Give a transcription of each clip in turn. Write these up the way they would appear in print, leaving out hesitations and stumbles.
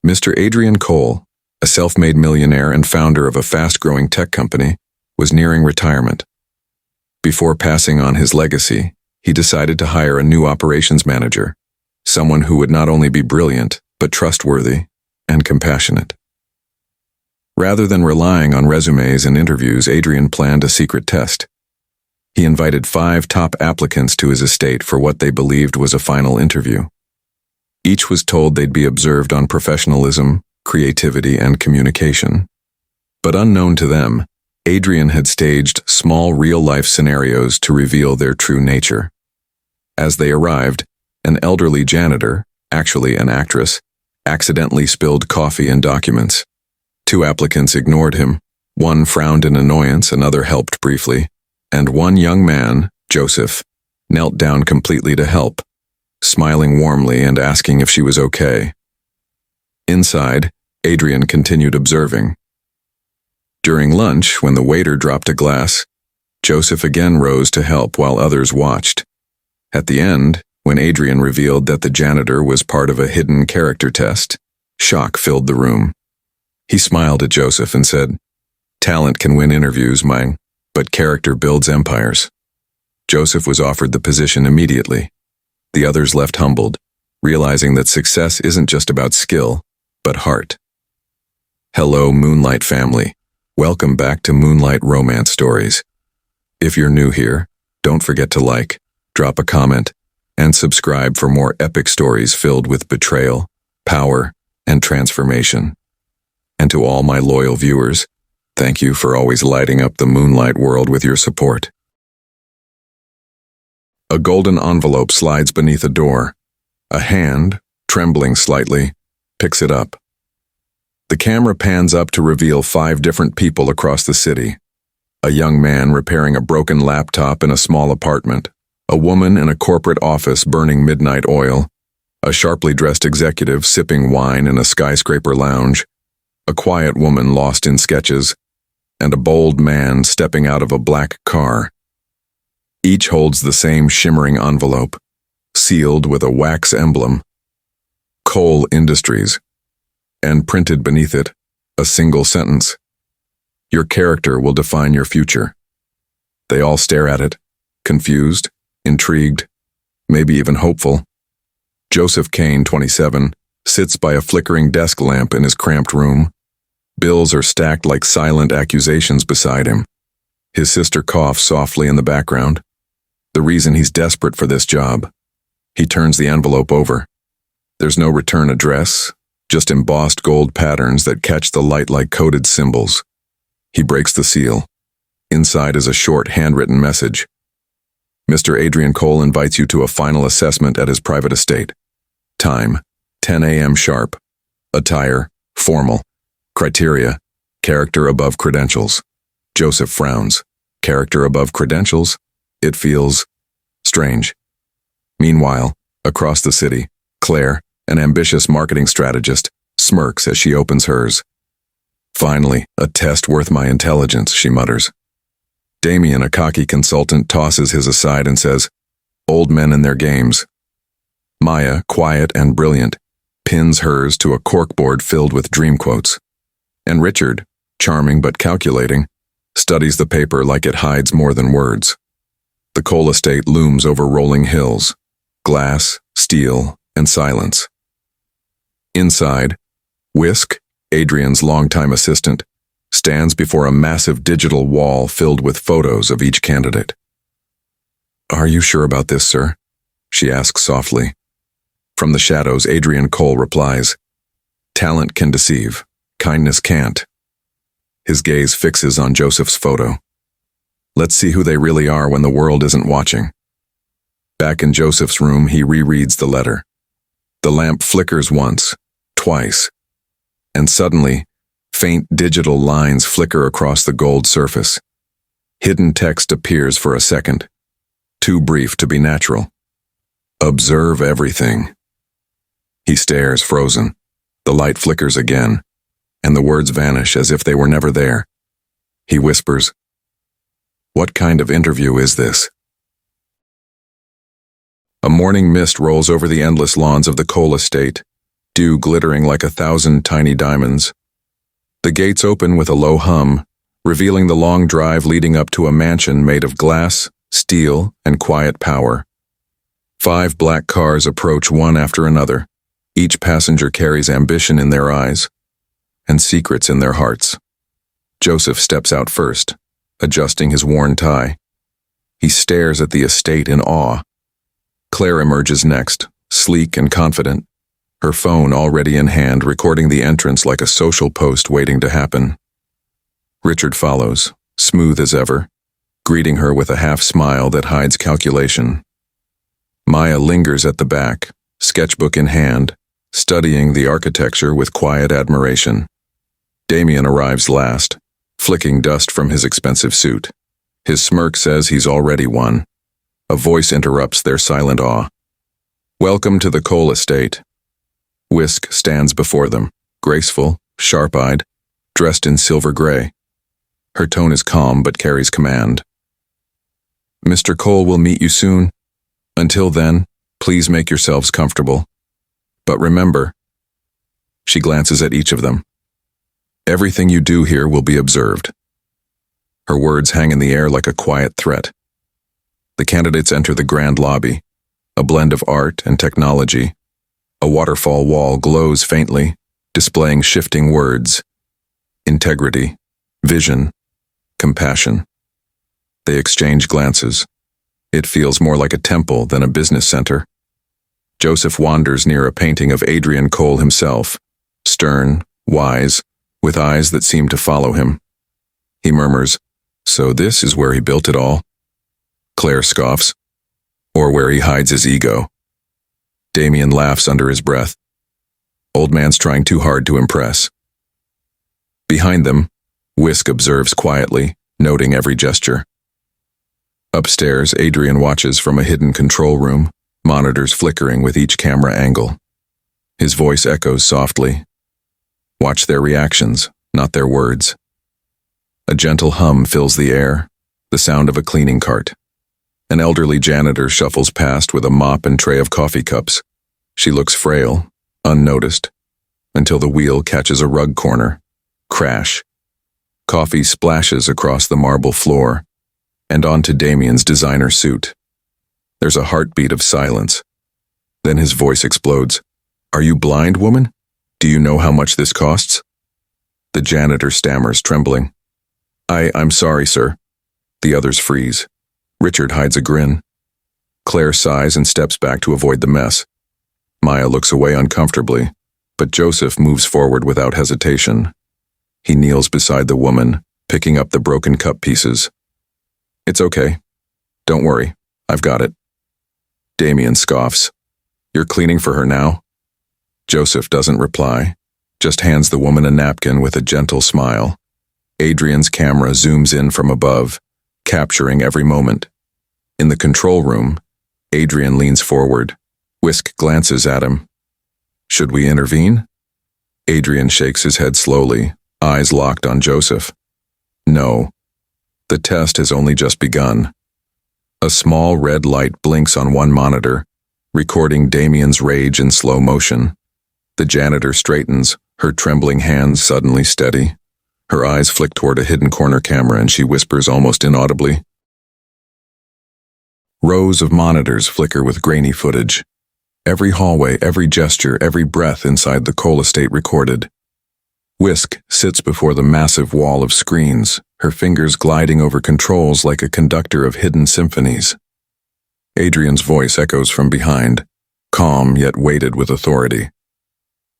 Mr. Adrian Cole, a self-made millionaire and founder of a fast-growing tech company, was nearing retirement. Before passing on his legacy, he decided to hire a new operations manager, someone who would not only be brilliant, but trustworthy and compassionate. Rather than relying on resumes and interviews, Adrian planned a secret test. He invited 5 top applicants to his estate for what they believed was a final interview. Each was told they'd be observed on professionalism, creativity, and communication. But unknown to them, Adrian had staged small real-life scenarios to reveal their true nature. As they arrived, an elderly janitor, actually an actress, accidentally spilled coffee and documents. 2 applicants ignored him, one frowned in annoyance, another helped briefly, and one young man, Joseph, knelt down completely to help, smiling warmly and asking if she was okay. Inside, Adrian continued observing. During lunch, when the waiter dropped a glass, Joseph again rose to help while others watched. At the end, when Adrian revealed that the janitor was part of a hidden character test, shock filled the room. He smiled at Joseph and said, "Talent can win interviews, but character builds empires." Joseph was offered the position immediately. The others left humbled, realizing that success isn't just about skill, but heart. Hello, Moonlight family. Welcome back to Moonlight Romance Stories. If you're new here, don't forget to like, drop a comment, and subscribe for more epic stories filled with betrayal, power, and transformation. And to all my loyal viewers, thank you for always lighting up the Moonlight world with your support. A golden envelope slides beneath a door. A hand, trembling slightly, picks it up. The camera pans up to reveal 5 different people across the city. A young man repairing a broken laptop in a small apartment. A woman in a corporate office burning midnight oil. A sharply dressed executive sipping wine in a skyscraper lounge. A quiet woman lost in sketches. And a bold man stepping out of a black car. Each holds the same shimmering envelope, sealed with a wax emblem, Cole Industries, and printed beneath it, a single sentence: "Your character will define your future." They all stare at it, confused, intrigued, maybe even hopeful. Joseph Kane, 27, sits by a flickering desk lamp in his cramped room. Bills are stacked like silent accusations beside him. His sister coughs softly in the background. The reason he's desperate for this job. He turns the envelope over. There's no return address, just embossed gold patterns that catch the light like coded symbols. He breaks the seal. Inside is a short, handwritten message. Mr. Adrian Cole invites you to a final assessment at his private estate. Time, 10 a.m. sharp. Attire, formal. Criteria, character above credentials. Joseph frowns. Character above credentials? It feels strange. Meanwhile, across the city, Claire, an ambitious marketing strategist, smirks as she opens hers. "Finally, a test worth my intelligence," she mutters. Damien, a cocky consultant, tosses his aside and says, "Old men in their games." Maya, quiet and brilliant, pins hers to a corkboard filled with dream quotes. And Richard, charming but calculating, studies the paper like it hides more than words. The Cole estate looms over rolling hills, glass, steel, and silence. Inside, Whisk, Adrian's longtime assistant, stands before a massive digital wall filled with photos of each candidate. "Are you sure about this, sir?" she asks softly. From the shadows, Adrian Cole replies, "Talent can deceive, kindness can't." His gaze fixes on Joseph's photo. Let's see who they really are when the world isn't watching. Back in Joseph's room, he rereads the letter. The lamp flickers once, twice, and suddenly, faint digital lines flicker across the gold surface. Hidden text appears for a second, too brief to be natural. "Observe everything." He stares, frozen. The light flickers again, and the words vanish as if they were never there. He whispers, "What kind of interview is this?" A morning mist rolls over the endless lawns of the Cole estate. dew glittering like 1,000 tiny diamonds. The gates open with a low hum, revealing the long drive leading up to a mansion made of glass, steel, and quiet power. 5 black cars approach one after another. Each passenger carries ambition in their eyes and secrets in their hearts. Joseph steps out first, adjusting his worn tie. He stares at the estate in awe. Claire emerges next, sleek and confident, her phone already in hand, recording the entrance like a social post waiting to happen. Richard follows, smooth as ever, greeting her with a half-smile that hides calculation. Maya lingers at the back, sketchbook in hand, studying the architecture with quiet admiration. Damien arrives last, flicking dust from his expensive suit. His smirk says he's already won. A voice interrupts their silent awe. "Welcome to the Cole estate." Whisk stands before them, graceful, sharp-eyed, dressed in silver gray. Her tone is calm but carries command. "Mr. Cole will meet you soon. Until then, please make yourselves comfortable. But remember," she glances at each of them, "everything you do here will be observed." Her words hang in the air like a quiet threat. The candidates enter the grand lobby, a blend of art and technology. A waterfall wall glows faintly, displaying shifting words: integrity, vision, compassion. They exchange glances. It feels more like a temple than a business center. Joseph wanders near a painting of Adrian Cole himself, stern, wise, with eyes that seem to follow him. He murmurs, "So this is where he built it all?" Claire scoffs, "Or where he hides his ego." Damien laughs under his breath. Old man's trying too hard to impress. Behind them, Whisk observes quietly, noting every gesture. Upstairs, Adrian watches from a hidden control room, monitors flickering with each camera angle. His voice echoes softly. Watch their reactions, not their words. A gentle hum fills the air, the sound of a cleaning cart. An elderly janitor shuffles past with a mop and tray of coffee cups. She looks frail, unnoticed, until the wheel catches a rug corner. Crash. Coffee splashes across the marble floor and onto Damien's designer suit. There's a heartbeat of silence. Then his voice explodes. "Are you blind, woman? Do you know how much this costs?" The janitor stammers, trembling. I'm sorry, sir." The others freeze. Richard hides a grin. Claire sighs and steps back to avoid the mess. Maya looks away uncomfortably, but Joseph moves forward without hesitation. He kneels beside the woman, picking up the broken cup pieces. "It's okay. Don't worry. I've got it." Damien scoffs. "You're cleaning for her now?" Joseph doesn't reply, just hands the woman a napkin with a gentle smile. Adrian's camera zooms in from above, capturing every moment. In the control room, Adrian leans forward. Whisk glances at him. "Should we intervene?" Adrian shakes his head slowly, eyes locked on Joseph. "No. The test has only just begun." A small red light blinks on one monitor, recording Damien's rage in slow motion. The janitor straightens, her trembling hands suddenly steady. Her eyes flick toward a hidden corner camera and she whispers almost inaudibly. Rows of monitors flicker with grainy footage. Every hallway, every gesture, every breath inside the Cole estate recorded. Whisk sits before the massive wall of screens, her fingers gliding over controls like a conductor of hidden symphonies. Adrian's voice echoes from behind, calm yet weighted with authority.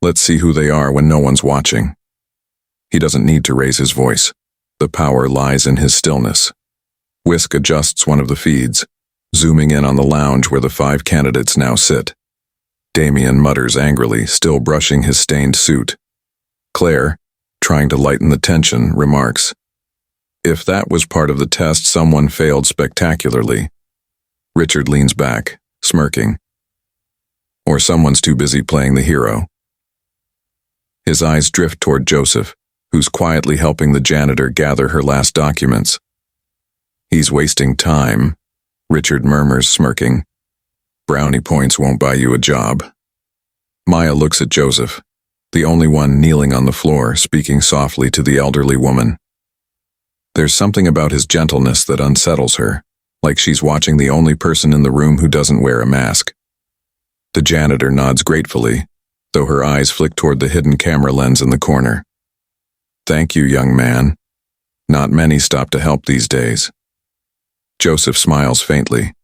"Let's see who they are when no one's watching." He doesn't need to raise his voice. The power lies in his stillness. Whisk adjusts one of the feeds, zooming in on the lounge where the 5 candidates now sit. Damien mutters angrily, still brushing his stained suit. Claire, trying to lighten the tension, remarks, "If that was part of the test, someone failed spectacularly." Richard leans back, smirking. "Or someone's too busy playing the hero." His eyes drift toward Joseph, who's quietly helping the janitor gather her last documents. "He's wasting time," Richard murmurs, smirking. "Brownie points won't buy you a job." Maya looks at Joseph, the only one kneeling on the floor, speaking softly to the elderly woman. There's something about his gentleness that unsettles her, like she's watching the only person in the room who doesn't wear a mask. The janitor nods gratefully, though her eyes flick toward the hidden camera lens in the corner. Thank you, young man. Not many stop to help these days. Joseph smiles faintly.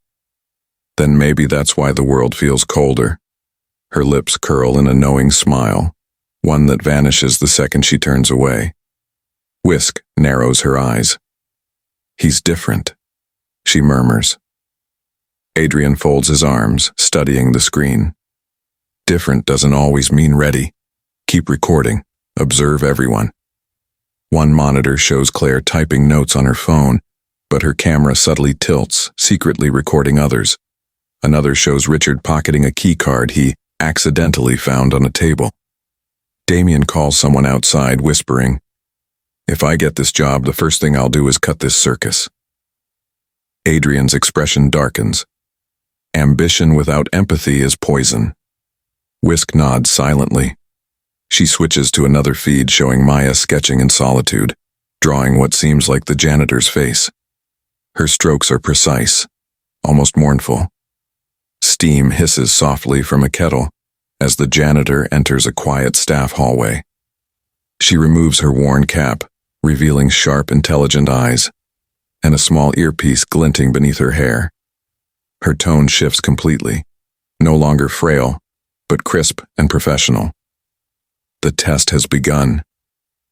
Then maybe that's why the world feels colder. Her lips curl in a knowing smile, one that vanishes the second she turns away. Whisk narrows her eyes. He's different, she murmurs. Adrian folds his arms, studying the screen. Different doesn't always mean ready. Keep recording. Observe everyone. One monitor shows Claire typing notes on her phone, but her camera subtly tilts, secretly recording others. Another shows Richard pocketing a key card he accidentally found on a table. Damien calls someone outside, whispering, "If I get this job, the first thing I'll do is cut this circus." Adrian's expression darkens. Ambition without empathy is poison. Whisk nods silently. She switches to another feed showing Maya sketching in solitude, drawing what seems like the janitor's face. Her strokes are precise, almost mournful. Steam hisses softly from a kettle as the janitor enters a quiet staff hallway. She removes her worn cap, revealing sharp, intelligent eyes, and a small earpiece glinting beneath her hair. Her tone shifts completely, no longer frail, but crisp and professional. "The test has begun,"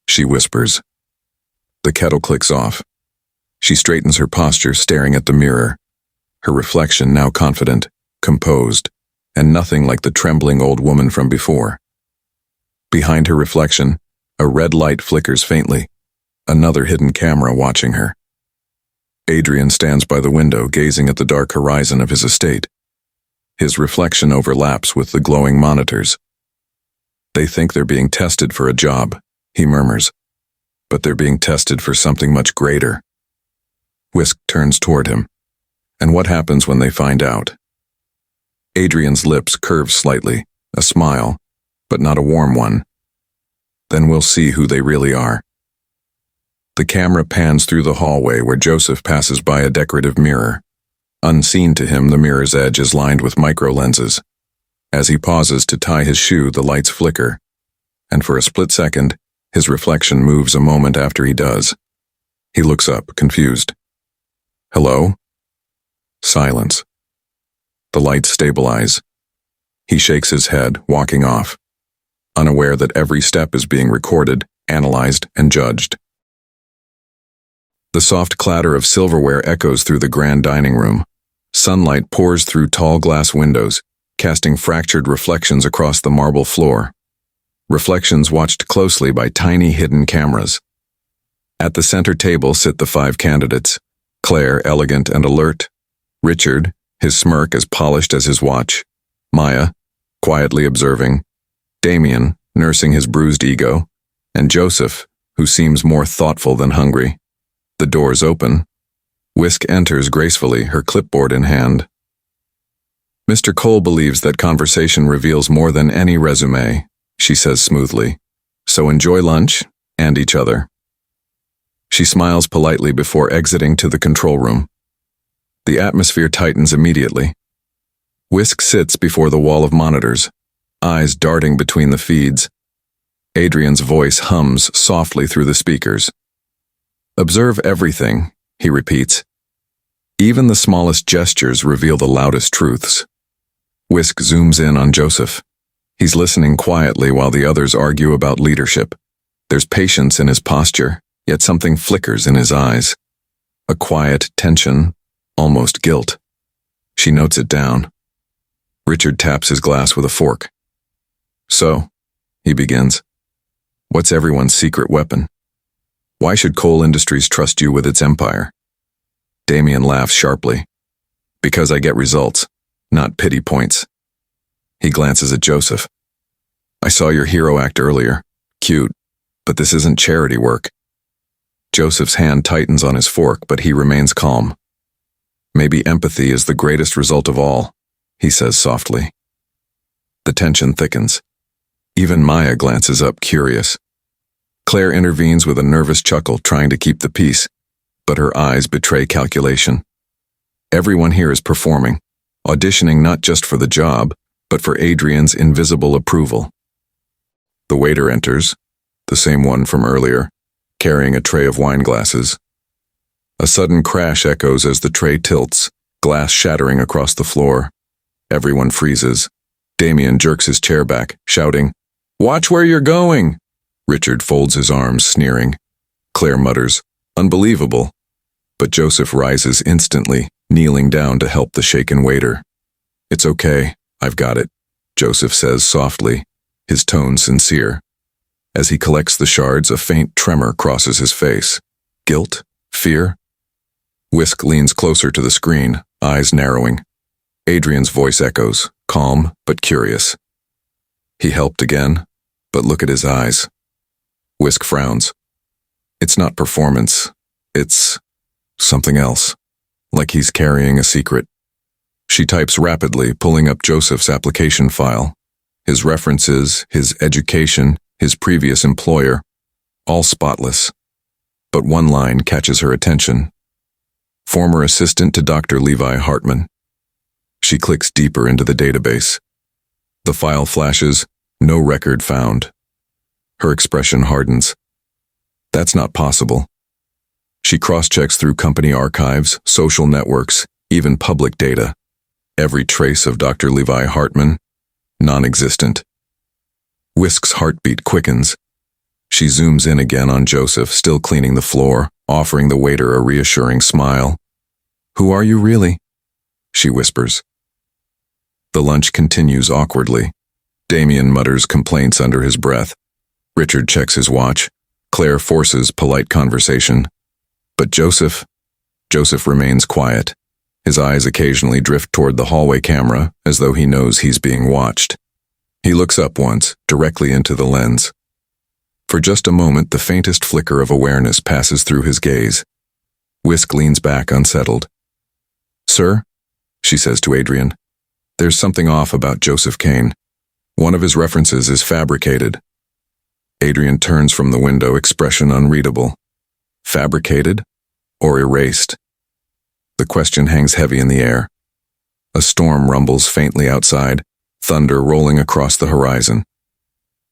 she whispers. The kettle clicks off. She straightens her posture, staring at the mirror, her reflection now confident, composed, and nothing like the trembling old woman from before. Behind her reflection, a red light flickers faintly, another hidden camera watching her. Adrian stands by the window, gazing at the dark horizon of his estate. His reflection overlaps with the glowing monitors. "They think they're being tested for a job," he murmurs, "but they're being tested for something much greater." Whisk turns toward him. "And what happens when they find out?" Adrian's lips curve slightly, a smile, but not a warm one. "Then we'll see who they really are." The camera pans through the hallway where Joseph passes by a decorative mirror. Unseen to him, the mirror's edge is lined with micro-lenses. As he pauses to tie his shoe, the lights flicker, and for a split second, his reflection moves a moment after he does. He looks up, confused. "Hello?" Silence. The lights stabilize. He shakes his head, walking off, unaware that every step is being recorded, analyzed, and judged. The soft clatter of silverware echoes through the grand dining room. Sunlight pours through tall glass windows, casting fractured reflections across the marble floor. Reflections watched closely by tiny hidden cameras. At the center table sit the 5 candidates, Claire, elegant and alert, Richard, his smirk as polished as his watch, Maya, quietly observing, Damien, nursing his bruised ego, and Joseph, who seems more thoughtful than hungry. The doors open. Whisk enters gracefully, her clipboard in hand. "Mr. Cole believes that conversation reveals more than any résumé," she says smoothly. "So enjoy lunch and each other." She smiles politely before exiting to the control room. The atmosphere tightens immediately. Whisk sits before the wall of monitors, eyes darting between the feeds. Adrian's voice hums softly through the speakers. "Observe everything," he repeats. "Even the smallest gestures reveal the loudest truths." Whisk zooms in on Joseph. He's listening quietly while the others argue about leadership. There's patience in his posture, yet something flickers in his eyes. A quiet tension, almost guilt. She notes it down. Richard taps his glass with a fork. "So," he begins, "what's everyone's secret weapon? Why should Cole Industries trust you with its empire?" Damien laughs sharply. "Because I get results, not pity points." He glances at Joseph. "I saw your hero act earlier. Cute, but this isn't charity work." Joseph's hand tightens on his fork, but he remains calm. "Maybe empathy is the greatest result of all," he says softly. The tension thickens. Even Maya glances up, curious. Claire intervenes with a nervous chuckle, trying to keep the peace, but her eyes betray calculation. Everyone here is performing, auditioning not just for the job, but for Adrian's invisible approval. The waiter enters, the same one from earlier, carrying a tray of wine glasses. A sudden crash echoes as the tray tilts, glass shattering across the floor. Everyone freezes. Damien jerks his chair back, shouting, "Watch where you're going!" Richard folds his arms, sneering. Claire mutters, "Unbelievable." But Joseph rises instantly, kneeling down to help the shaken waiter. "It's okay, I've got it," Joseph says softly, his tone sincere. As he collects the shards, a faint tremor crosses his face. Guilt? Fear? Whisk leans closer to the screen, eyes narrowing. Adrian's voice echoes, calm but curious. He helped again, but look at his eyes. Whisk frowns. It's not performance. It's something else, like he's carrying a secret. She types rapidly, pulling up Joseph's application file. His references, his education, his previous employer, all spotless. But one line catches her attention. Former assistant to Dr. Levi Hartman. She clicks deeper into the database. The file flashes, no record found. Her expression hardens. That's not possible. She cross-checks through company archives, social networks, even public data. Every trace of Dr. Levi Hartman, non-existent. Whisk's heartbeat quickens. She zooms in again on Joseph, still cleaning the floor, offering the waiter a reassuring smile. "Who are you really?" she whispers. The lunch continues awkwardly. Damien mutters complaints under his breath. Richard checks his watch. Claire forces polite conversation. But Joseph remains quiet. His eyes occasionally drift toward the hallway camera, as though he knows he's being watched. He looks up once, directly into the lens. For just a moment, the faintest flicker of awareness passes through his gaze. Whisk leans back, unsettled. "Sir," she says to Adrian, "there's something off about Joseph Kane. One of his references is fabricated." Adrian turns from the window, expression unreadable. Fabricated or erased? The question hangs heavy in the air. A storm rumbles faintly outside, thunder rolling across the horizon.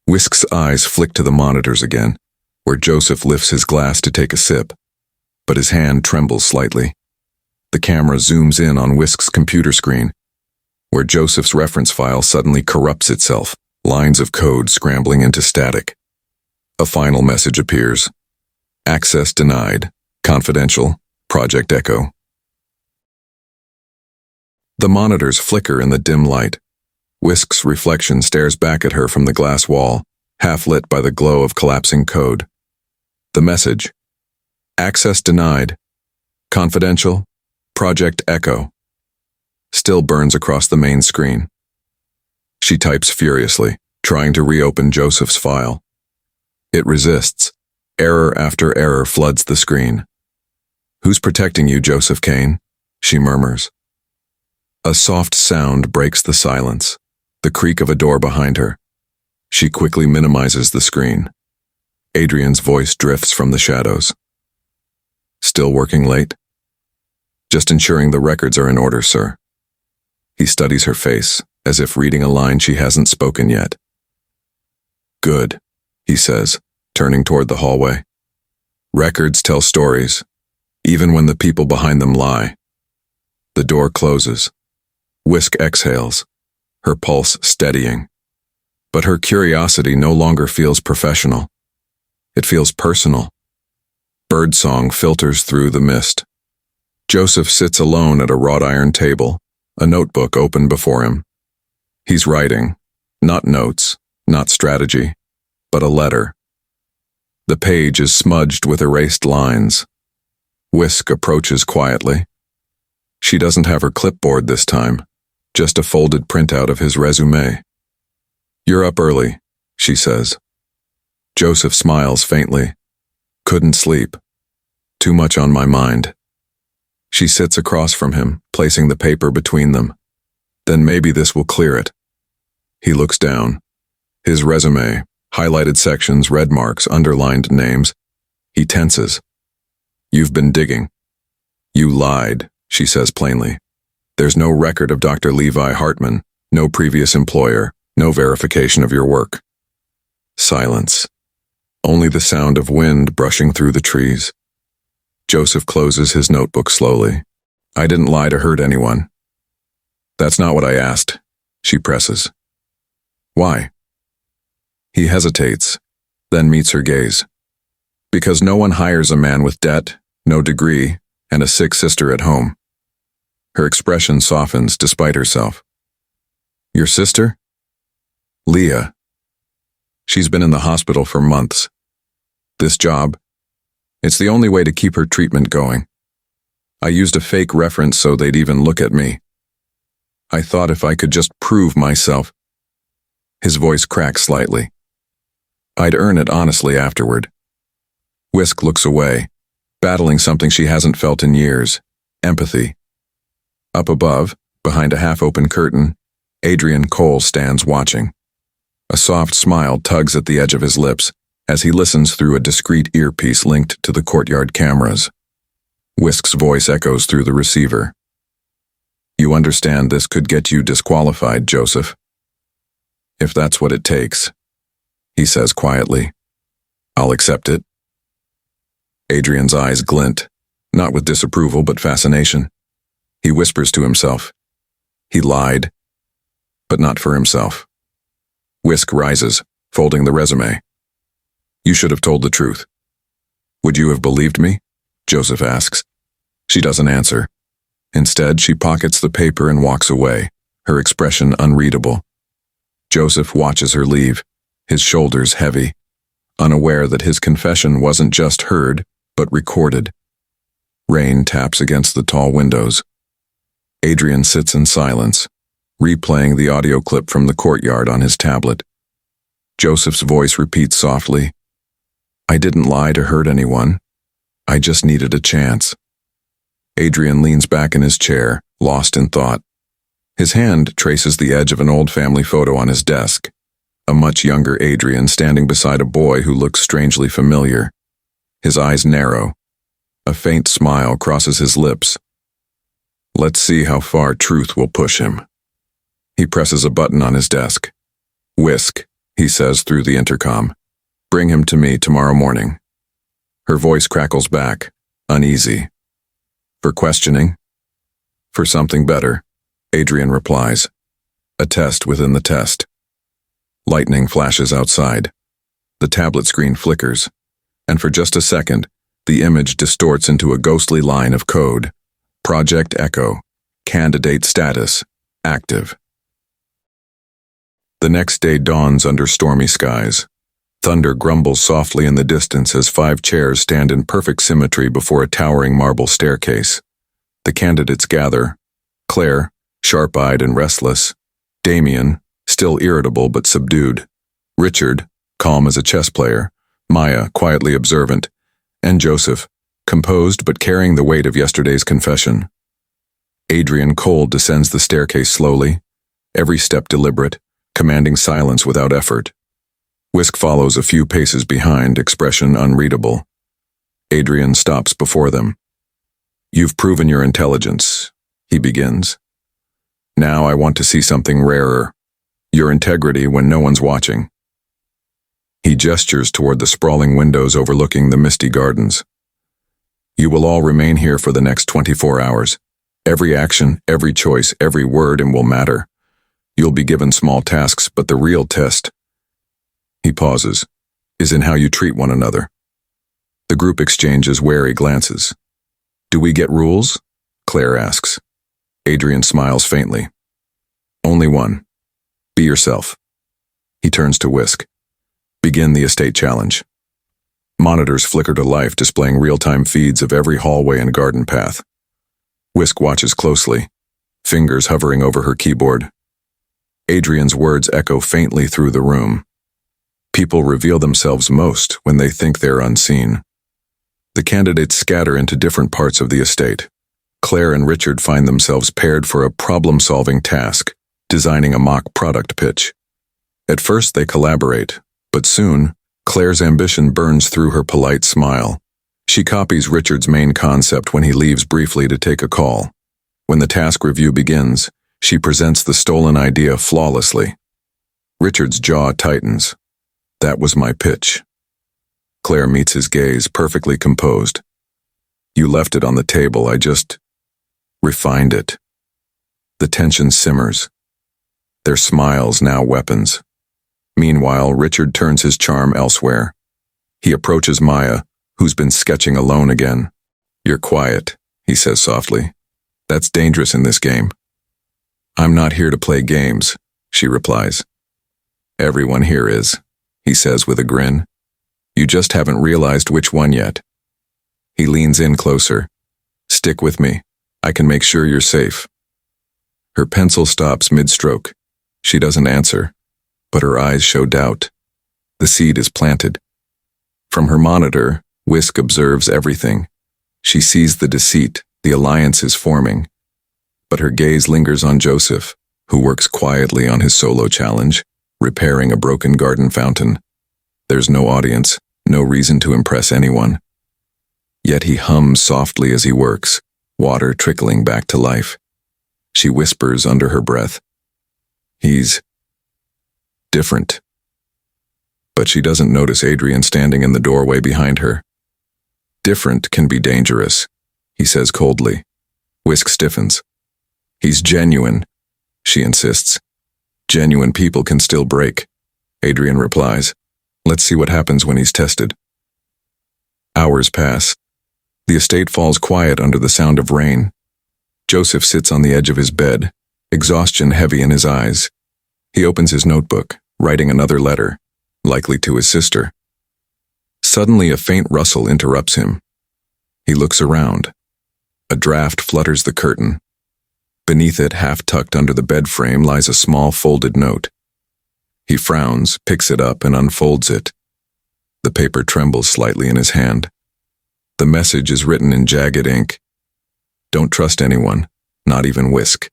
Whisk's eyes flick to the monitors again, where Joseph lifts his glass to take a sip, but his hand trembles slightly. The camera zooms in on Whisk's computer screen, where Joseph's reference file suddenly corrupts itself, lines of code scrambling into static. A final message appears. Access denied. Confidential. Project Echo. The monitors flicker in the dim light. Whisk's reflection stares back at her from the glass wall, half lit by the glow of collapsing code. The message. Access denied. Confidential. Project Echo. Still burns across the main screen. She types furiously, trying to reopen Joseph's file. It resists. Error after error floods the screen. "Who's protecting you, Joseph Kane?" she murmurs. A soft sound breaks the silence, the creak of a door behind her. She quickly minimizes the screen. Adrian's voice drifts from the shadows. "Still working late?" "Just ensuring the records are in order, sir." He studies her face, as if reading a line she hasn't spoken yet. "Good," he says, turning toward the hallway. "Records tell stories, even when the people behind them lie." The door closes. Whisk exhales, her pulse steadying. But her curiosity no longer feels professional. It feels personal. Birdsong filters through the mist. Joseph sits alone at a wrought iron table, a notebook open before him. He's writing, not notes, not strategy, but a letter. The page is smudged with erased lines. Whisk approaches quietly. She doesn't have her clipboard this time, just a folded printout of his résumé. "You're up early," she says. Joseph smiles faintly. "Couldn't sleep. Too much on my mind." She sits across from him, placing the paper between them. "Then maybe this will clear it." He looks down. His resume, highlighted sections, red marks, underlined names. He tenses. You've been digging. You lied, she says plainly. There's no record of Dr. Levi Hartman, no previous employer, no verification of your work. Silence. Only the sound of wind brushing through the trees. Joseph closes his notebook slowly. I didn't lie to hurt anyone. That's not what I asked, she presses. Why? He hesitates, then meets her gaze. Because no one hires a man with debt, no degree, and a sick sister at home. Her expression softens despite herself. Your sister? Leah. She's been in the hospital for months. This job, it's the only way to keep her treatment going. I used a fake reference so they'd even look at me. I thought if I could just prove myself. His voice cracks slightly. I'd earn it honestly afterward. Whisk looks away, battling something she hasn't felt in years, empathy. Up above, behind a half-open curtain, Adrian Cole stands watching. A soft smile tugs at the edge of his lips as he listens through a discreet earpiece linked to the courtyard cameras. Whisk's voice echoes through the receiver. You understand this could get you disqualified, Joseph. If that's what it takes, he says quietly. I'll accept it. Adrian's eyes glint, not with disapproval but fascination. He whispers to himself. He lied, but not for himself. Whisk rises, folding the resume. You should have told the truth. Would you have believed me? Joseph asks. She doesn't answer. Instead, she pockets the paper and walks away, her expression unreadable. Joseph watches her leave, his shoulders heavy, unaware that his confession wasn't just heard, but recorded. Rain taps against the tall windows. Adrian sits in silence, replaying the audio clip from the courtyard on his tablet. Joseph's voice repeats softly, I didn't lie to hurt anyone. I just needed a chance. Adrian leans back in his chair, lost in thought. His hand traces the edge of an old family photo on his desk, a much younger Adrian standing beside a boy who looks strangely familiar. His eyes narrow. A faint smile crosses his lips. Let's see how far truth will push him. He presses a button on his desk. Whisk, he says through the intercom. Bring him to me tomorrow morning. Her voice crackles back, uneasy. For questioning? For something better, Adrian replies. A test within the test. Lightning flashes outside. The tablet screen flickers, and for just a second, the image distorts into a ghostly line of code. Project Echo. Candidate status. Active. The next day dawns under stormy skies. Thunder grumbles softly in the distance as 5 chairs stand in perfect symmetry before a towering marble staircase. The candidates gather. Claire, sharp-eyed and restless. Damien, still irritable but subdued. Richard, calm as a chess player. Maya, quietly observant. And Joseph, composed but carrying the weight of yesterday's confession. Adrian Cole descends the staircase slowly, every step deliberate, commanding silence without effort. Whisk follows a few paces behind, expression unreadable. Adrian stops before them. You've proven your intelligence, he begins. Now I want to see something rarer. Your integrity when no one's watching. He gestures toward the sprawling windows overlooking the misty gardens. You will all remain here for the next 24 hours. Every action, every choice, every word will matter. You'll be given small tasks, but the real test, he pauses, is in how you treat one another. The group exchanges wary glances. Do we get rules? Claire asks. Adrian smiles faintly. Only one. Be yourself. He turns to Whisk. Begin the estate challenge. Monitors flicker to life, displaying real-time feeds of every hallway and garden path. Whisk watches closely, fingers hovering over her keyboard. Adrian's words echo faintly through the room. People reveal themselves most when they think they're unseen. The candidates scatter into different parts of the estate. Claire and Richard find themselves paired for a problem-solving task, designing a mock product pitch. At first they collaborate, but soon, Claire's ambition burns through her polite smile. She copies Richard's main concept when he leaves briefly to take a call. When the task review begins, she presents the stolen idea flawlessly. Richard's jaw tightens. That was my pitch. Claire meets his gaze, perfectly composed. You left it on the table, I just refined it. The tension simmers. Their smiles now weapons. Meanwhile, Richard turns his charm elsewhere. He approaches Maya, who's been sketching alone again. You're quiet, he says softly. That's dangerous in this game. I'm not here to play games, she replies. Everyone here is, he says with a grin. You just haven't realized which one yet. He leans in closer. Stick with me. I can make sure you're safe. Her pencil stops mid-stroke. She doesn't answer, but her eyes show doubt. The seed is planted. From her monitor, Whisk observes everything. She sees the deceit, the alliance is forming. But her gaze lingers on Joseph, who works quietly on his solo challenge, repairing a broken garden fountain. There's no audience, no reason to impress anyone. Yet he hums softly as he works, water trickling back to life. She whispers under her breath. He's different. But she doesn't notice Adrian standing in the doorway behind her. Different can be dangerous, he says coldly. Whisk stiffens. He's genuine, she insists. Genuine people can still break, Adrian replies. Let's see what happens when he's tested. Hours pass. The estate falls quiet under the sound of rain. Joseph sits on the edge of his bed, exhaustion heavy in his eyes. He opens his notebook, writing another letter, likely to his sister. Suddenly a faint rustle interrupts him. He looks around. A draft flutters the curtain. Beneath it, half tucked under the bed frame, lies a small folded note. He frowns, picks it up, and unfolds it. The paper trembles slightly in his hand. The message is written in jagged ink. Don't trust anyone, not even Whisk.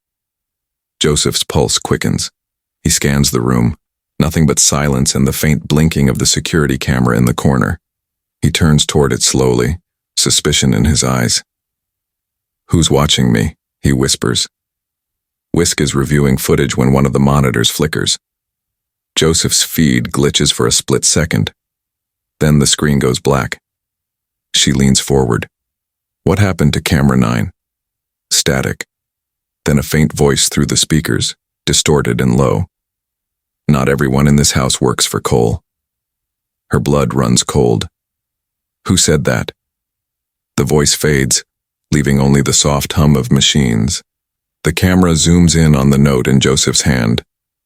Joseph's pulse quickens. He scans the room. Nothing but silence and the faint blinking of the security camera in the corner. He turns toward it slowly, suspicion in his eyes. Who's watching me? He whispers. Whisk is reviewing footage when one of the monitors flickers. Joseph's feed glitches for a split second. Then the screen goes black. She leans forward. What happened to camera 9? Static. Then a faint voice through the speakers, distorted and low. Not everyone in this house works for Cole. Her blood runs cold. Who said that? The voice fades, leaving only the soft hum of machines. The camera zooms in on the note in Joseph's hand.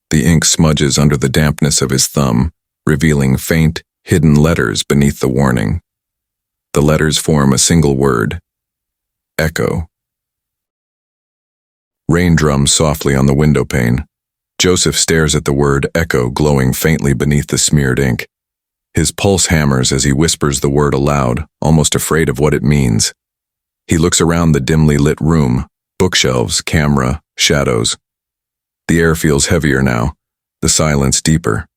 The ink smudges under the dampness of his thumb, revealing faint, hidden letters beneath the warning. The letters form a single word. Echo. Rain drums softly on the window pane. Joseph stares at the word echo glowing faintly beneath the smeared ink. His pulse hammers as he whispers the word aloud, almost afraid of what it means. He looks around the dimly lit room, bookshelves, camera, shadows. The air feels heavier now, the silence deeper.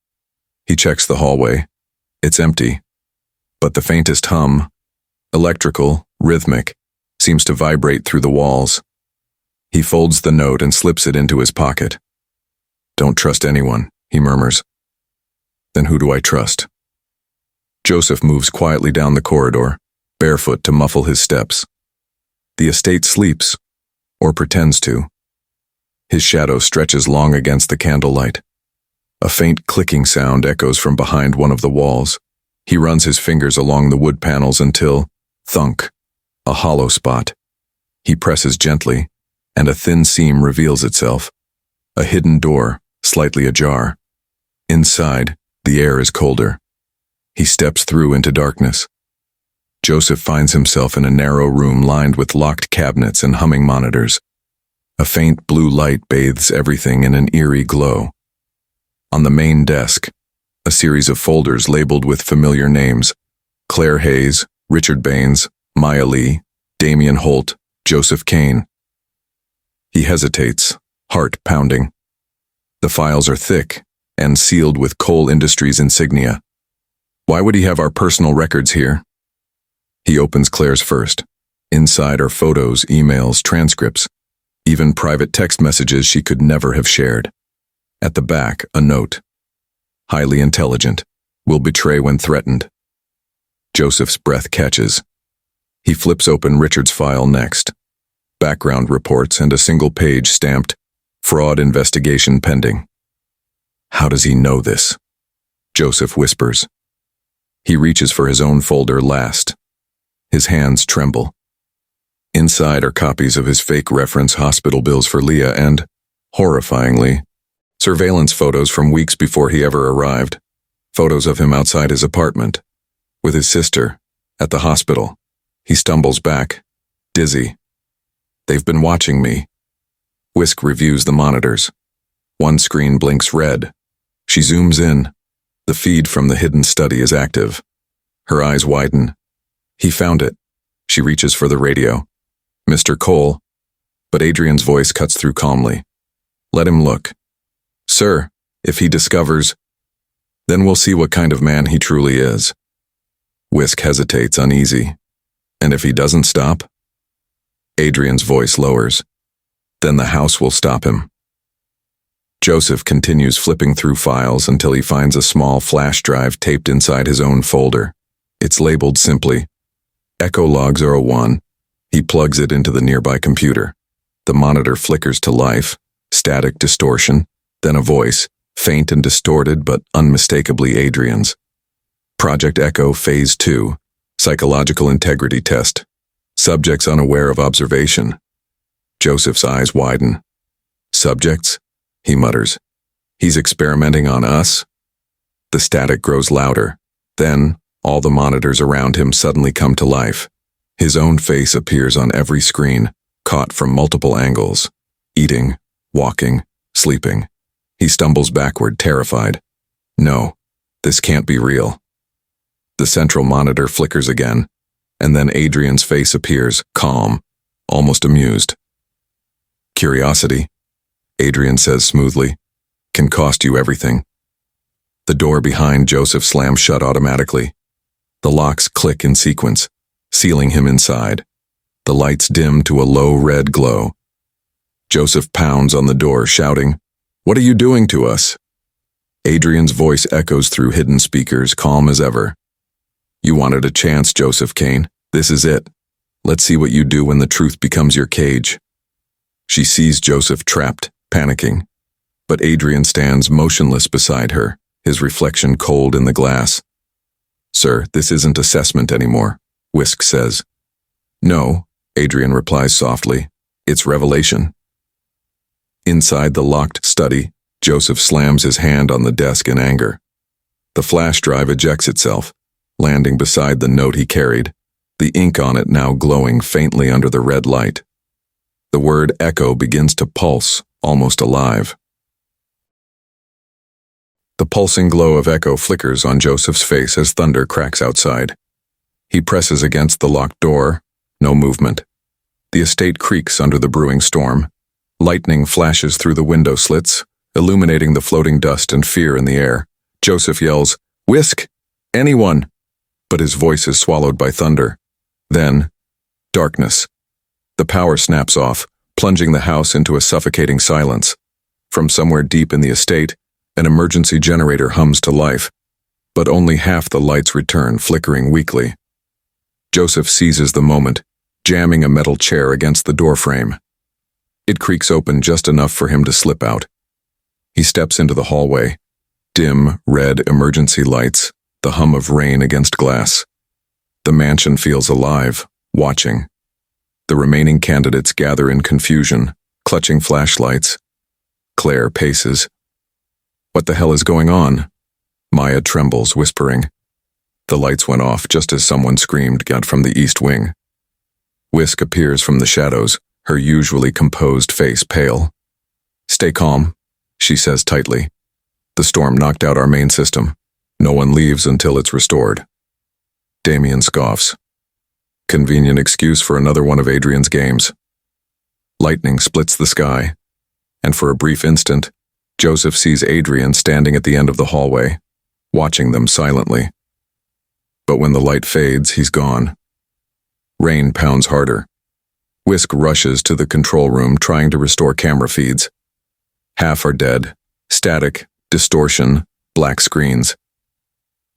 He checks the hallway. It's empty. But the faintest hum, electrical, rhythmic, seems to vibrate through the walls. He folds the note and slips it into his pocket. Don't trust anyone, he murmurs. Then who do I trust? Joseph moves quietly down the corridor, barefoot to muffle his steps. The estate sleeps, or pretends to. His shadow stretches long against the candlelight. A faint clicking sound echoes from behind one of the walls. He runs his fingers along the wood panels until, thunk, a hollow spot. He presses gently, and a thin seam reveals itself. A hidden door, slightly ajar. Inside, the air is colder. He steps through into darkness. Joseph finds himself in a narrow room lined with locked cabinets and humming monitors. A faint blue light bathes everything in an eerie glow. On the main desk, a series of folders labeled with familiar names: Claire Hayes, Richard Baines, Maya Lee, Damian Holt, Joseph Kane. He hesitates, heart pounding. The files are thick, and sealed with Cole Industries insignia. Why would he have our personal records here? He opens Claire's first. Inside are photos, emails, transcripts, even private text messages she could never have shared. At the back, a note. Highly intelligent. Will betray when threatened. Joseph's breath catches. He flips open Richard's file next. Background reports and a single page stamped, Fraud investigation pending. How does he know this? Joseph whispers. He reaches for his own folder last. His hands tremble. Inside are copies of his fake reference hospital bills for Leah and, horrifyingly, surveillance photos from weeks before he ever arrived. Photos of him outside his apartment, with his sister, at the hospital. He stumbles back, dizzy. They've been watching me. Whisk reviews the monitors. One screen blinks red. She zooms in. The feed from the hidden study is active. Her eyes widen. He found it. She reaches for the radio. Mr. Cole. But Adrian's voice cuts through calmly. Let him look. Sir, if he discovers, then we'll see what kind of man he truly is. Whisk hesitates, uneasy. And if he doesn't stop? Adrian's voice lowers. Then the house will stop him. Joseph continues flipping through files until he finds a small flash drive taped inside his own folder. It's labeled simply, Echo Logs 01. He plugs it into the nearby computer. The monitor flickers to life, static distortion, then a voice, faint and distorted but unmistakably Adrian's. Project Echo Phase 2, Psychological Integrity Test. Subjects unaware of observation. Joseph's eyes widen. Subjects? He mutters. He's experimenting on us? The static grows louder. Then, all the monitors around him suddenly come to life. His own face appears on every screen, caught from multiple angles. Eating, walking, sleeping. He stumbles backward, terrified. No, this can't be real. The central monitor flickers again, and then Adrian's face appears, calm, almost amused. Curiosity, Adrian says smoothly, can cost you everything. The door behind Joseph slams shut automatically. The locks click in sequence, sealing him inside. The lights dim to a low red glow. Joseph pounds on the door, shouting, What are you doing to us? Adrian's voice echoes through hidden speakers, calm as ever. You wanted a chance, Joseph Kane. This is it. Let's see what you do when the truth becomes your cage. She sees Joseph trapped, panicking. But Adrian stands motionless beside her, his reflection cold in the glass. Sir, this isn't assessment anymore, Whisk says. No, Adrian replies softly. It's revelation. Inside the locked study, Joseph slams his hand on the desk in anger. The flash drive ejects itself, landing beside the note he carried, the ink on it now glowing faintly under the red light. The word echo begins to pulse, almost alive. The pulsing glow of echo flickers on Joseph's face as thunder cracks outside. He presses against the locked door, no movement. The estate creaks under the brewing storm. Lightning flashes through the window slits, illuminating the floating dust and fear in the air. Joseph yells, Whisk! Anyone! But his voice is swallowed by thunder. Then, darkness. The power snaps off, plunging the house into a suffocating silence. From somewhere deep in the estate, an emergency generator hums to life, but only half the lights return, flickering weakly. Joseph seizes the moment, jamming a metal chair against the doorframe. It creaks open just enough for him to slip out. He steps into the hallway. Dim, red emergency lights, the hum of rain against glass. The mansion feels alive, watching. The remaining candidates gather in confusion, clutching flashlights. Claire paces. What the hell is going on? Maya trembles, whispering. The lights went off just as someone screamed out from the east wing. Whisk appears from the shadows, her usually composed face pale. Stay calm, she says tightly. The storm knocked out our main system. No one leaves until it's restored. Damien scoffs. Convenient excuse for another one of Adrian's games. Lightning splits the sky, and for a brief instant, Joseph sees Adrian standing at the end of the hallway, watching them silently. But when the light fades, he's gone. Rain pounds harder. Whisk rushes to the control room, trying to restore camera feeds. Half are dead. Static, distortion, black screens.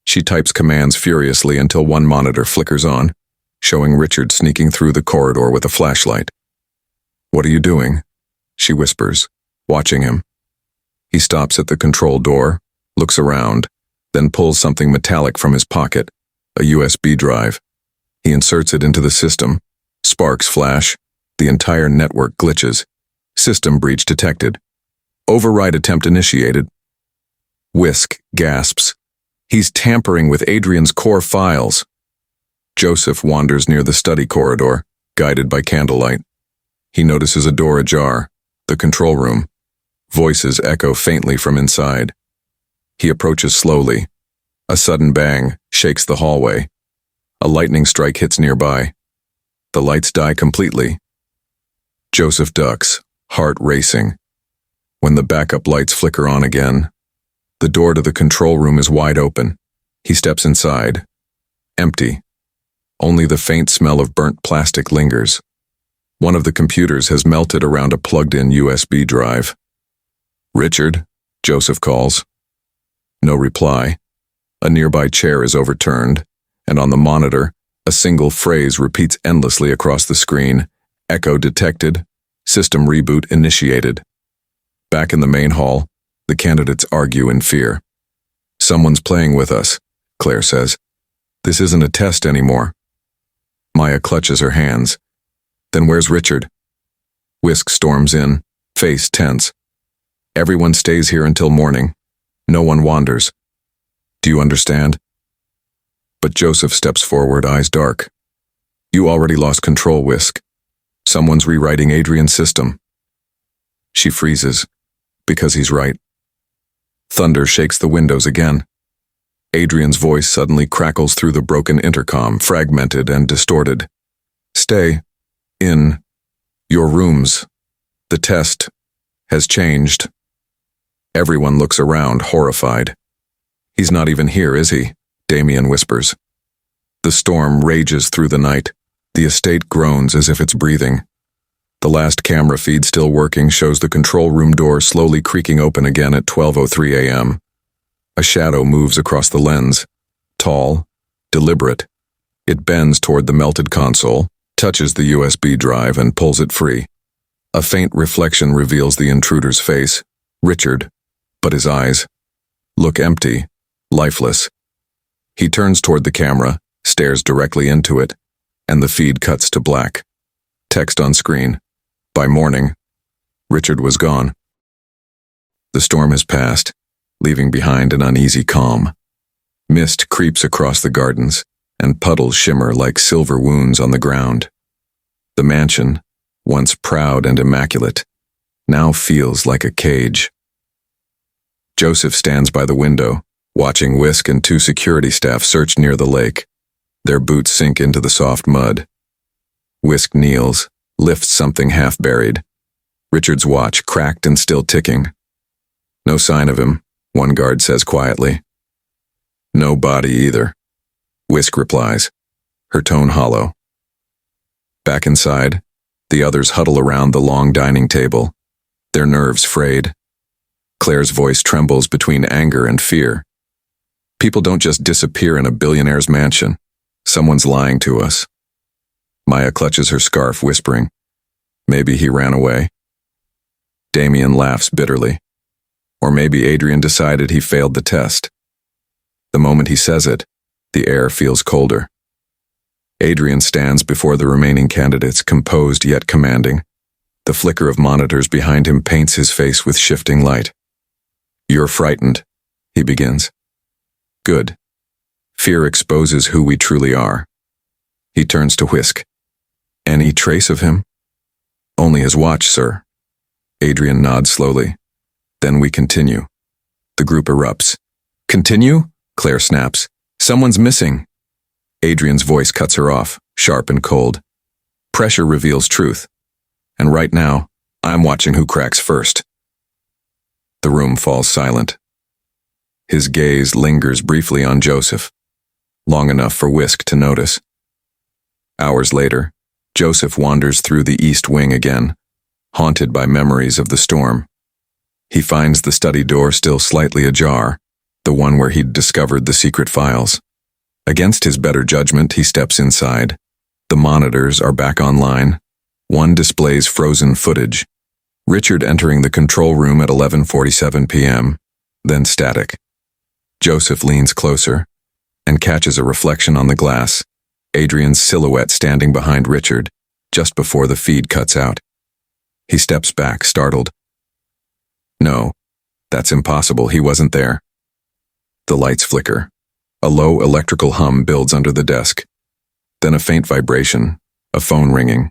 She types commands furiously until one monitor flickers on, showing Richard sneaking through the corridor with a flashlight. "What are you doing?" she whispers, watching him. He stops at the control door, looks around, then pulls something metallic from his pocket, a USB drive. He inserts it into the system. Sparks flash. The entire network glitches. System breach detected. Override attempt initiated. Whisk gasps. He's tampering with Adrian's core files. Joseph wanders near the study corridor, guided by candlelight. He notices a door ajar, the control room. Voices echo faintly from inside. He approaches slowly. A sudden bang shakes the hallway. A lightning strike hits nearby. The lights die completely. Joseph ducks, heart racing. When the backup lights flicker on again, the door to the control room is wide open. He steps inside. Empty. Only the faint smell of burnt plastic lingers. One of the computers has melted around a plugged-in USB drive. "Richard," Joseph calls. No reply. A nearby chair is overturned, and on the monitor, a single phrase repeats endlessly across the screen. Echo detected. System reboot initiated. Back in the main hall, the candidates argue in fear. "Someone's playing with us," Claire says. "This isn't a test anymore." Maya clutches her hands. "Then where's Richard?" Whisk storms in, face tense. "Everyone stays here until morning. No one wanders. Do you understand?" But Joseph steps forward, eyes dark. "You already lost control, Whisk. Someone's rewriting Adrian's system." She freezes, because he's right. Thunder shakes the windows again. Adrian's voice suddenly crackles through the broken intercom, fragmented and distorted. "Stay in your rooms. The test has changed." Everyone looks around, horrified. "He's not even here, is he?" Damien whispers. The storm rages through the night. The estate groans as if it's breathing. The last camera feed still working shows the control room door slowly creaking open again at 12:03 a.m. A shadow moves across the lens. Tall, deliberate. It bends toward the melted console, touches the USB drive, and pulls it free. A faint reflection reveals the intruder's face, Richard, but his eyes look empty, lifeless. He turns toward the camera, stares directly into it, and the feed cuts to black. Text on screen. By morning, Richard was gone. The storm has passed, leaving behind an uneasy calm. Mist creeps across the gardens, and puddles shimmer like silver wounds on the ground. The mansion, once proud and immaculate, now feels like a cage. Joseph stands by the window, watching Whisk and two security staff search near the lake. Their boots sink into the soft mud. Whisk kneels, lifts something half-buried. Richard's watch, cracked and still ticking. "No sign of him," one guard says quietly. "No body either," Whisk replies, her tone hollow. Back inside, the others huddle around the long dining table, their nerves frayed. Claire's voice trembles between anger and fear. "People don't just disappear in a billionaire's mansion. Someone's lying to us." Maya clutches her scarf, whispering, "Maybe he ran away." Damien laughs bitterly. Or maybe Adrian decided he failed the test. The moment he says it, the air feels colder. Adrian stands before the remaining candidates, composed yet commanding. The flicker of monitors behind him paints his face with shifting light. "You're frightened," he begins. "Good. Fear exposes who we truly are." He turns to Whisk. "Any trace of him?" "Only his watch, sir." Adrian nods slowly. "Then we continue." The group erupts. "Continue?" Claire snaps. "Someone's missing." Adrian's voice cuts her off, sharp and cold. Pressure reveals truth. And right now, I'm watching who cracks first. The room falls silent. His gaze lingers briefly on Joseph, long enough for Whisk to notice. Hours later, Joseph wanders through the east wing again, haunted by memories of the storm. He finds the study door still slightly ajar, the one where he'd discovered the secret files. Against his better judgment, he steps inside. The monitors are back online. One displays frozen footage. Richard entering the control room at 11:47 p.m., then static. Joseph leans closer and catches a reflection on the glass, Adrian's silhouette standing behind Richard, just before the feed cuts out. He steps back, startled. No, that's impossible. He wasn't there. The lights flicker. A low electrical hum builds under the desk. Then a faint vibration, a phone ringing.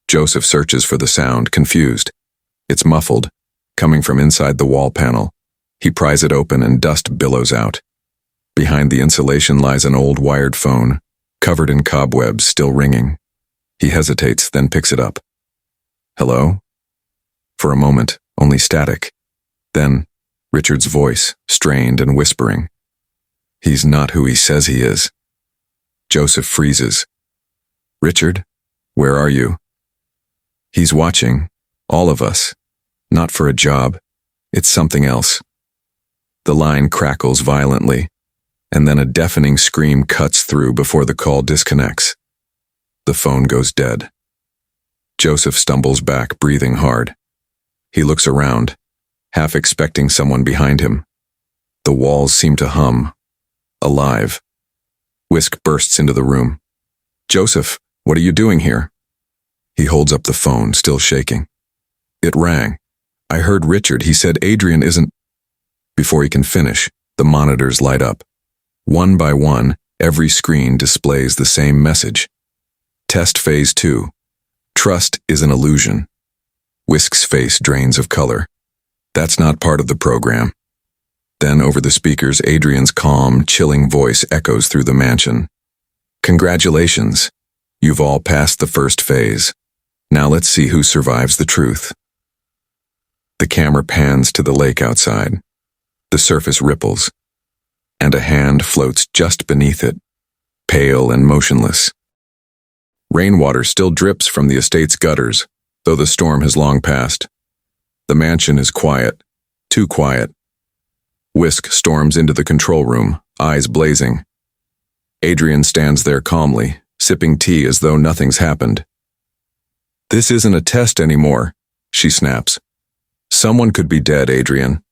Joseph searches for the sound, confused. It's muffled, coming from inside the wall panel. He pries it open and dust billows out. Behind the insulation lies an old wired phone, covered in cobwebs, still ringing. He hesitates, then picks it up. Hello? For a moment, only static. Then, Richard's voice, strained and whispering. He's not who he says he is. Joseph freezes. Richard, where are you? He's watching, all of us. Not for a job. It's something else. The line crackles violently, and then a deafening scream cuts through before the call disconnects. The phone goes dead. Joseph stumbles back, breathing hard. He looks around, half expecting someone behind him. The walls seem to hum. Alive. Whisk bursts into the room. Joseph, what are you doing here? He holds up the phone, still shaking. It rang. I heard Richard. He said Adrian isn't... Before he can finish, the monitors light up. One by one, every screen displays the same message. Test Phase 2. Trust is an illusion. Whisk's face drains of color. That's not part of the program. Then over the speakers, Adrian's calm, chilling voice echoes through the mansion. Congratulations. You've all passed the first phase. Now let's see who survives the truth. The camera pans to the lake outside. The surface ripples, and a hand floats just beneath it, pale and motionless. Rainwater still drips from the estate's gutters, though the storm has long passed. The mansion is quiet, too quiet. Whisk storms into the control room, eyes blazing. Adrian stands there calmly, sipping tea as though nothing's happened. This isn't a test anymore, she snaps. Someone could be dead, Adrian.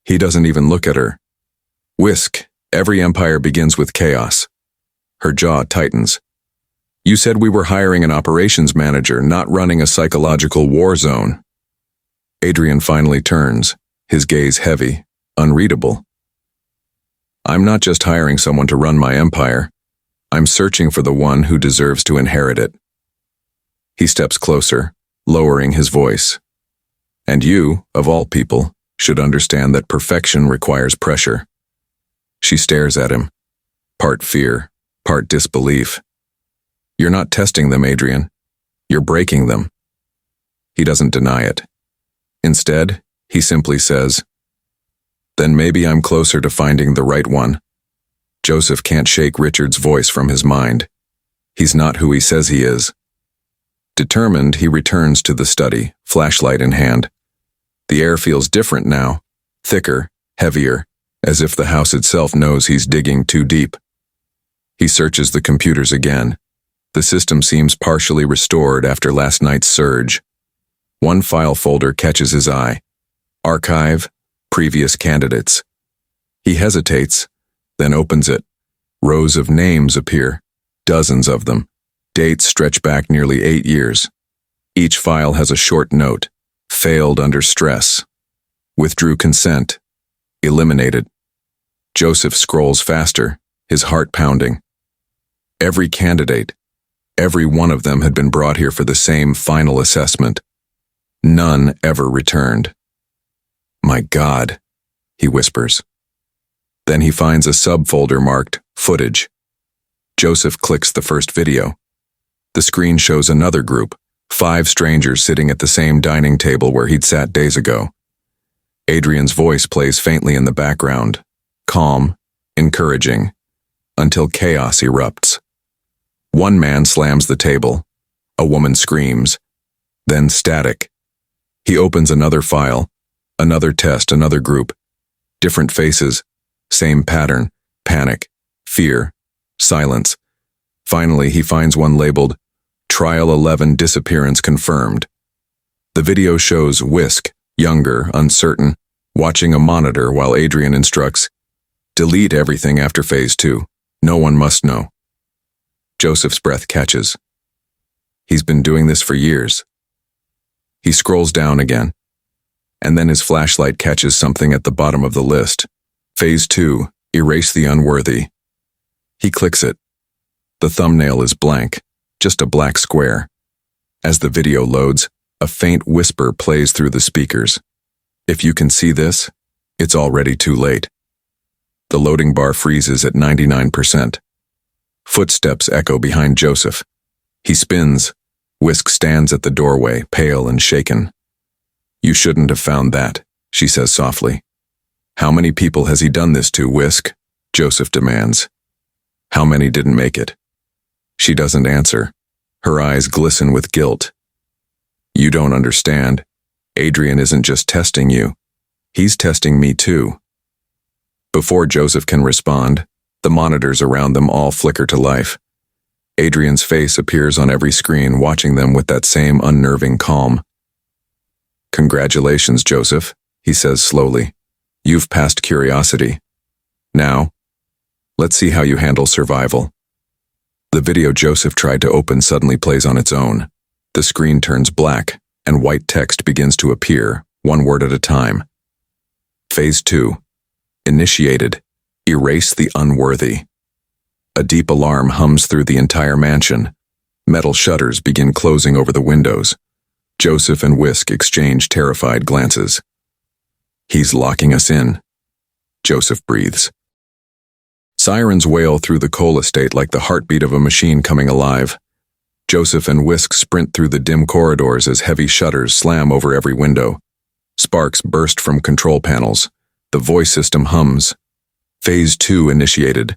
He doesn't even look at her. Whisk, every empire begins with chaos. Her jaw tightens. You said we were hiring an operations manager, not running a psychological war zone. Adrian finally turns, his gaze heavy, unreadable. I'm not just hiring someone to run my empire. I'm searching for the one who deserves to inherit it. He steps closer, lowering his voice. And you, of all people, should understand that perfection requires pressure. She stares at him, part fear, part disbelief. You're not testing them, Adrian. You're breaking them. He doesn't deny it. Instead, he simply says, Then maybe I'm closer to finding the right one. Joseph can't shake Richard's voice from his mind. He's not who he says he is. Determined, he returns to the study, flashlight in hand. The air feels different now, thicker, heavier, as if the house itself knows he's digging too deep. He searches the computers again. The system seems partially restored after last night's surge. One file folder catches his eye. Archive, previous candidates. He hesitates, then opens it. Rows of names appear, dozens of them. Dates stretch back nearly 8 years. Each file has a short note. Failed under stress. Withdrew consent. Eliminated. Joseph scrolls faster, his heart pounding. Every candidate, every one of them had been brought here for the same final assessment. None ever returned. My God, he whispers. Then he finds a subfolder marked Footage. Joseph clicks the first video. The screen shows another group, 5 strangers sitting at the same dining table where he'd sat days ago. Adrian's voice plays faintly in the background, calm, encouraging, until chaos erupts. One man slams the table. A woman screams. Then static. He opens another file, another test, another group. Different faces, same pattern, panic, fear, silence. Finally, he finds one labeled, Trial 11 Disappearance Confirmed. The video shows Whisk, younger, uncertain, watching a monitor while Adrian instructs, delete everything after phase 2. No one must know. Joseph's breath catches. He's been doing this for years. He scrolls down again, and then his flashlight catches something at the bottom of the list. Phase 2, erase the unworthy. He clicks it. The thumbnail is blank, just a black square. As the video loads, a faint whisper plays through the speakers. If you can see this, it's already too late. The loading bar freezes at 99%. Footsteps echo behind Joseph. He spins. Whisk stands at the doorway, pale and shaken. You shouldn't have found that, she says softly. How many people has he done this to, Whisk? Joseph demands. How many didn't make it? She doesn't answer. Her eyes glisten with guilt. You don't understand. Adrian isn't just testing you. He's testing me too. Before Joseph can respond, the monitors around them all flicker to life. Adrian's face appears on every screen, watching them with that same unnerving calm. Congratulations, Joseph, he says slowly. You've passed curiosity. Now, let's see how you handle survival. The video Joseph tried to open suddenly plays on its own. The screen turns black, and white text begins to appear, one word at a time. Phase 2. Initiated. Erase the unworthy. A deep alarm hums through the entire mansion. Metal shutters begin closing over the windows. Joseph and Whisk exchange terrified glances. He's locking us in. Joseph breathes. Sirens wail through the Cole estate like the heartbeat of a machine coming alive. Joseph and Whisk sprint through the dim corridors as heavy shutters slam over every window. Sparks burst from control panels. The voice system hums. Phase 2 initiated.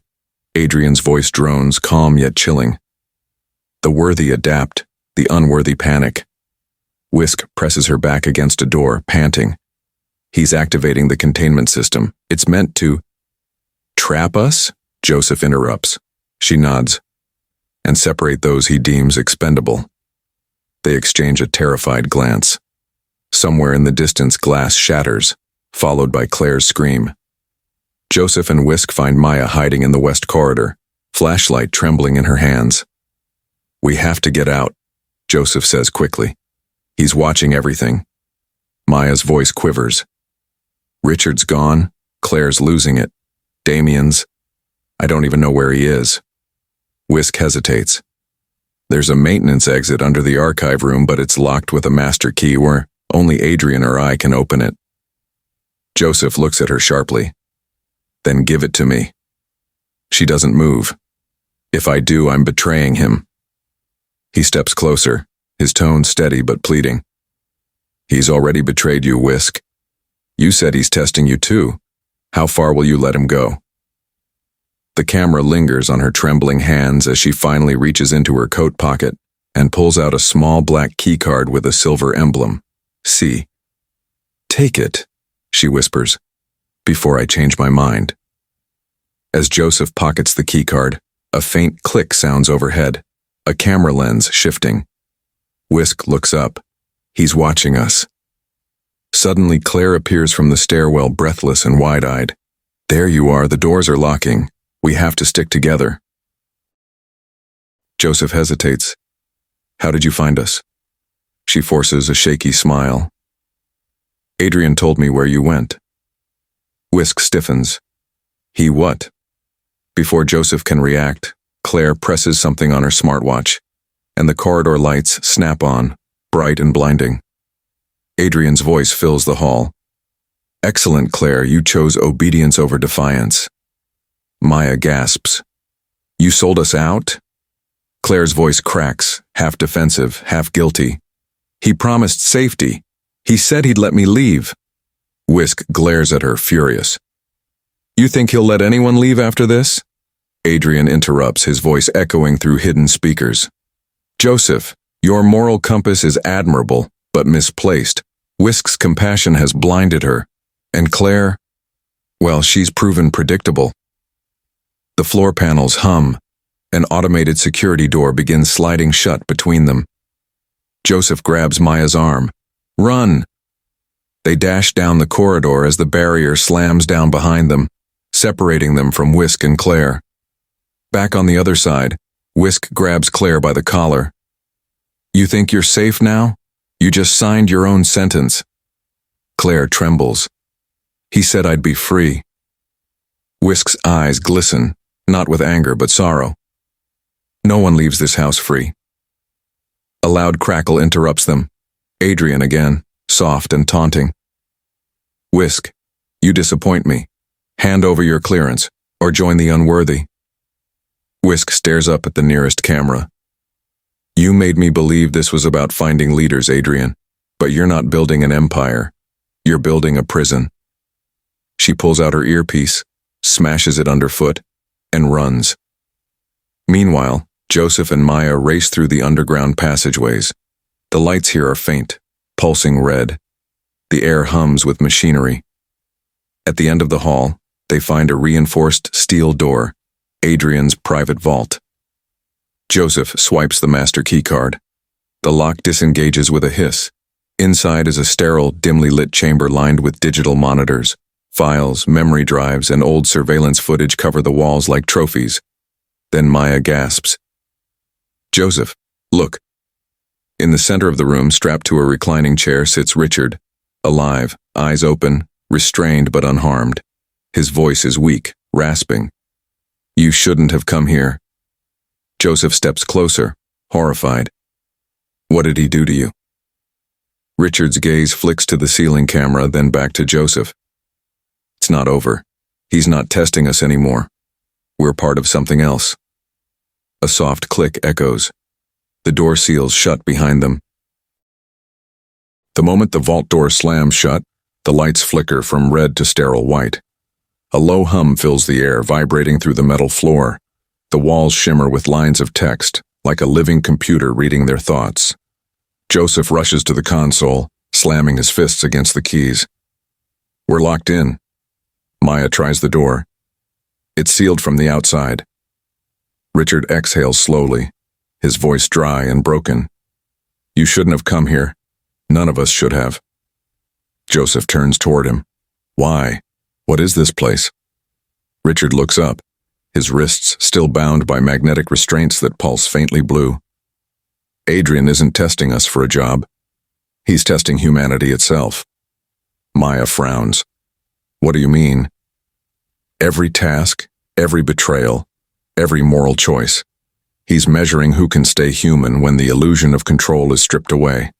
Adrian's voice drones, calm yet chilling. The worthy adapt, the unworthy panic. Whisk presses her back against a door, panting. He's activating the containment system. It's meant to... Trap us? Joseph interrupts. She nods. And separate those he deems expendable. They exchange a terrified glance. Somewhere in the distance, glass shatters, followed by Claire's scream. Joseph and Whisk find Maya hiding in the west corridor, flashlight trembling in her hands. We have to get out, Joseph says quickly. He's watching everything. Maya's voice quivers. Richard's gone, Claire's losing it. Damien's, I don't even know where he is. Whisk hesitates. There's a maintenance exit under the archive room, but it's locked with a master key where only Adrian or I can open it. Joseph looks at her sharply. Then give it to me. She doesn't move. If I do, I'm betraying him. He steps closer, his tone steady but pleading. He's already betrayed you, Whisk. You said he's testing you too. How far will you let him go? The camera lingers on her trembling hands as she finally reaches into her coat pocket and pulls out a small black keycard with a silver emblem. C. Take it, she whispers, before I change my mind. As Joseph pockets the keycard, a faint click sounds overhead, a camera lens shifting. Whisk looks up. He's watching us. Suddenly, Claire appears from the stairwell, breathless and wide-eyed. There you are, the doors are locking. We have to stick together. Joseph hesitates. How did you find us? She forces a shaky smile. Adrian told me where you went. Whisk stiffens. He what? Before Joseph can react, Claire presses something on her smartwatch, and the corridor lights snap on, bright and blinding. Adrian's voice fills the hall. Excellent, Claire, you chose obedience over defiance. Maya gasps. You sold us out? Claire's voice cracks, half defensive, half guilty. He promised safety. He said he'd let me leave. Whisk glares at her, furious. You think he'll let anyone leave after this? Adrian interrupts, his voice echoing through hidden speakers. Joseph, your moral compass is admirable, but misplaced. Whisk's compassion has blinded her. And Claire, well, she's proven predictable. The floor panels hum. An automated security door begins sliding shut between them. Joseph grabs Maya's arm. Run! They dash down the corridor as the barrier slams down behind them, separating them from Whisk and Claire. Back on the other side, Whisk grabs Claire by the collar. You think you're safe now? You just signed your own sentence. Claire trembles. He said I'd be free. Whisk's eyes glisten, not with anger but sorrow. No one leaves this house free. A loud crackle interrupts them. Adrian again, soft and taunting. Whisk, you disappoint me. Hand over your clearance, or join the unworthy. Whisk stares up at the nearest camera. You made me believe this was about finding leaders, Adrian, but you're not building an empire. You're building a prison. She pulls out her earpiece, smashes it underfoot, and runs. Meanwhile, Joseph and Maya race through the underground passageways. The lights here are faint, pulsing red. The air hums with machinery. At the end of the hall, they find a reinforced steel door, Adrian's private vault. Joseph swipes the master keycard. The lock disengages with a hiss. Inside is a sterile, dimly lit chamber lined with digital monitors. Files, memory drives, and old surveillance footage cover the walls like trophies. Then Maya gasps. Joseph, look. In the center of the room, strapped to a reclining chair, sits Richard, alive, eyes open, restrained but unharmed. His voice is weak, rasping. You shouldn't have come here. Joseph steps closer, horrified. What did he do to you? Richard's gaze flicks to the ceiling camera, then back to Joseph. It's not over. He's not testing us anymore. We're part of something else. A soft click echoes. The door seals shut behind them. The moment the vault door slams shut, the lights flicker from red to sterile white. A low hum fills the air, vibrating through the metal floor. The walls shimmer with lines of text, like a living computer reading their thoughts. Joseph rushes to the console, slamming his fists against the keys. We're locked in. Maya tries the door. It's sealed from the outside. Richard exhales slowly, his voice dry and broken. You shouldn't have come here. None of us should have. Joseph turns toward him. Why? What is this place? Richard looks up, his wrists still bound by magnetic restraints that pulse faintly blue. Adrian isn't testing us for a job. He's testing humanity itself. Maya frowns. What do you mean? Every task, every betrayal, every moral choice. He's measuring who can stay human when the illusion of control is stripped away.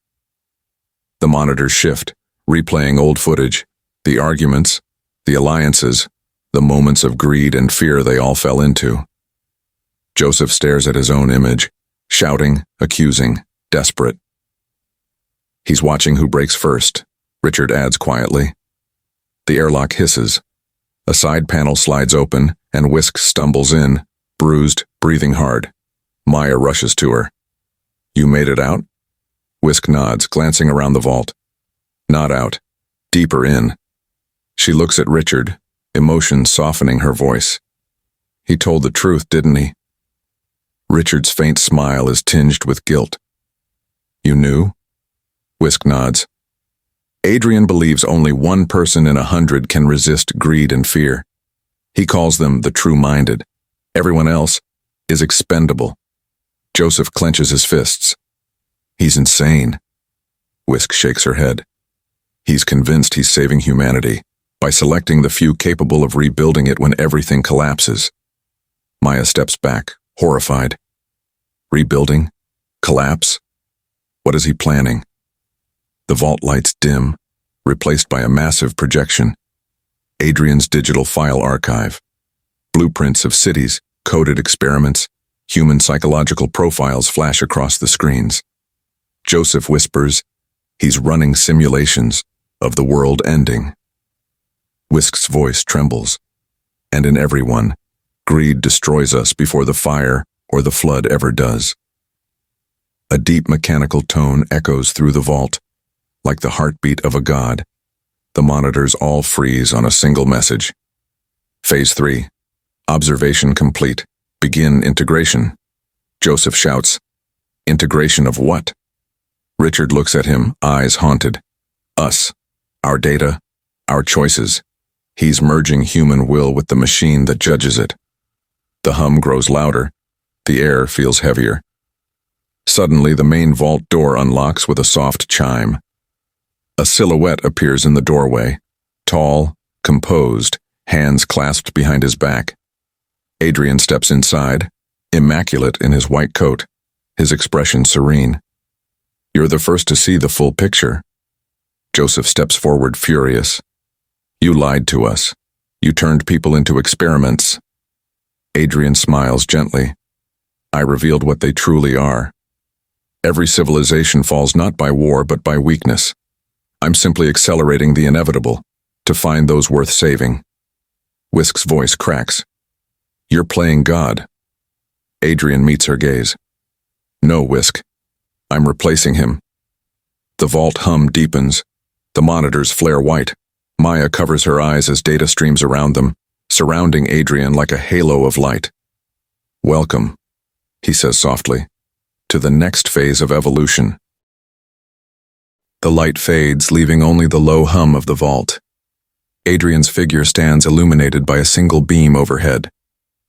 The monitors shift, replaying old footage, the arguments, the alliances, the moments of greed and fear they all fell into. Joseph stares at his own image, shouting, accusing, desperate. He's watching who breaks first, Richard adds quietly. The airlock hisses. A side panel slides open, and Whisk stumbles in, bruised, breathing hard. Maya rushes to her. You made it out? Whisk nods, glancing around the vault. Not out. Deeper in. She looks at Richard, emotion softening her voice. He told the truth, didn't he? Richard's faint smile is tinged with guilt. You knew? Whisk nods. Adrian believes only one person in 100 can resist greed and fear. He calls them the true-minded. Everyone else is expendable. Joseph clenches his fists. He's insane. Whisk shakes her head. He's convinced he's saving humanity by selecting the few capable of rebuilding it when everything collapses. Maya steps back, horrified. Rebuilding? Collapse? What is he planning? The vault lights dim, replaced by a massive projection. Adrian's digital file archive. Blueprints of cities, coded experiments, human psychological profiles flash across the screens. Joseph whispers, he's running simulations of the world ending. Whisk's voice trembles. And in everyone, greed destroys us before the fire or the flood ever does. A deep mechanical tone echoes through the vault, like the heartbeat of a god. The monitors all freeze on a single message. Phase 3. Observation complete. Begin integration. Joseph shouts, "Integration of what?" Richard looks at him, eyes haunted. Us. Our data. Our choices. He's merging human will with the machine that judges it. The hum grows louder. The air feels heavier. Suddenly, the main vault door unlocks with a soft chime. A silhouette appears in the doorway, tall, composed, hands clasped behind his back. Adrian steps inside, immaculate in his white coat, his expression serene. "You're the first to see the full picture." Joseph steps forward, furious. "You lied to us. You turned people into experiments." Adrian smiles gently. "I revealed what they truly are. Every civilization falls not by war but by weakness. I'm simply accelerating the inevitable, to find those worth saving." Whisk's voice cracks. "You're playing God." Adrian meets her gaze. "No, Whisk. I'm replacing him." The vault hum deepens. The monitors flare white. Maya covers her eyes as data streams around them, surrounding Adrian like a halo of light. "Welcome," he says softly, "to the next phase of evolution." The light fades, leaving only the low hum of the vault. Adrian's figure stands illuminated by a single beam overhead.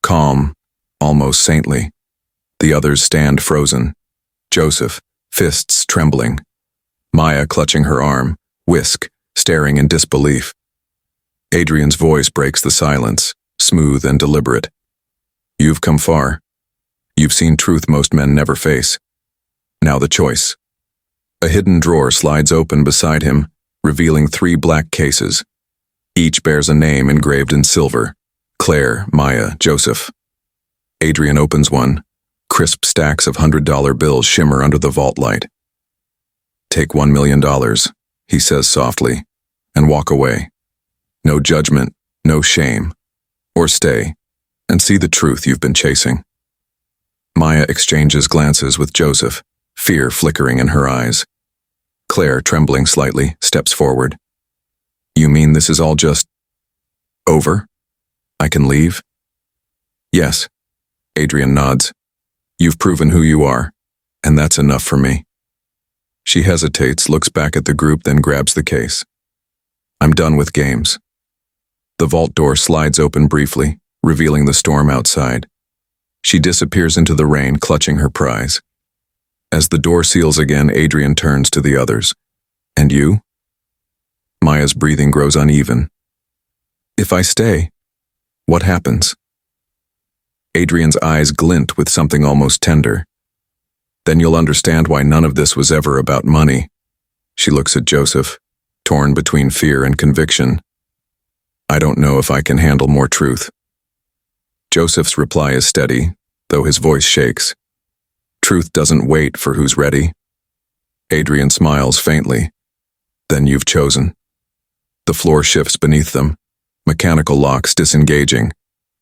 Calm, almost saintly. The others stand frozen. Joseph, fists trembling. Maya clutching her arm. Whisk, staring in disbelief. Adrian's voice breaks the silence, smooth and deliberate. "You've come far. You've seen truth most men never face. Now the choice." A hidden drawer slides open beside him, revealing 3 black cases. Each bears a name engraved in silver. Claire, Maya, Joseph. Adrian opens one. Crisp stacks of $100 bills shimmer under the vault light. "Take $1 million, he says softly, and walk away. No judgment, no shame. Or stay, and see the truth you've been chasing." Maya exchanges glances with Joseph, fear flickering in her eyes. Claire, trembling slightly, steps forward. "You mean this is all just over? I can leave?" "Yes," Adrian nods. "You've proven who you are, and that's enough for me." She hesitates, looks back at the group, then grabs the case. "I'm done with games." The vault door slides open briefly, revealing the storm outside. She disappears into the rain, clutching her prize. As the door seals again, Adrian turns to the others. "And you?" Maya's breathing grows uneven. "If I stay, what happens?" Adrian's eyes glint with something almost tender. "Then you'll understand why none of this was ever about money." She looks at Joseph, torn between fear and conviction. "I don't know if I can handle more truth." Joseph's reply is steady, though his voice shakes. "Truth doesn't wait for who's ready." Adrian smiles faintly. "Then you've chosen." The floor shifts beneath them, mechanical locks disengaging.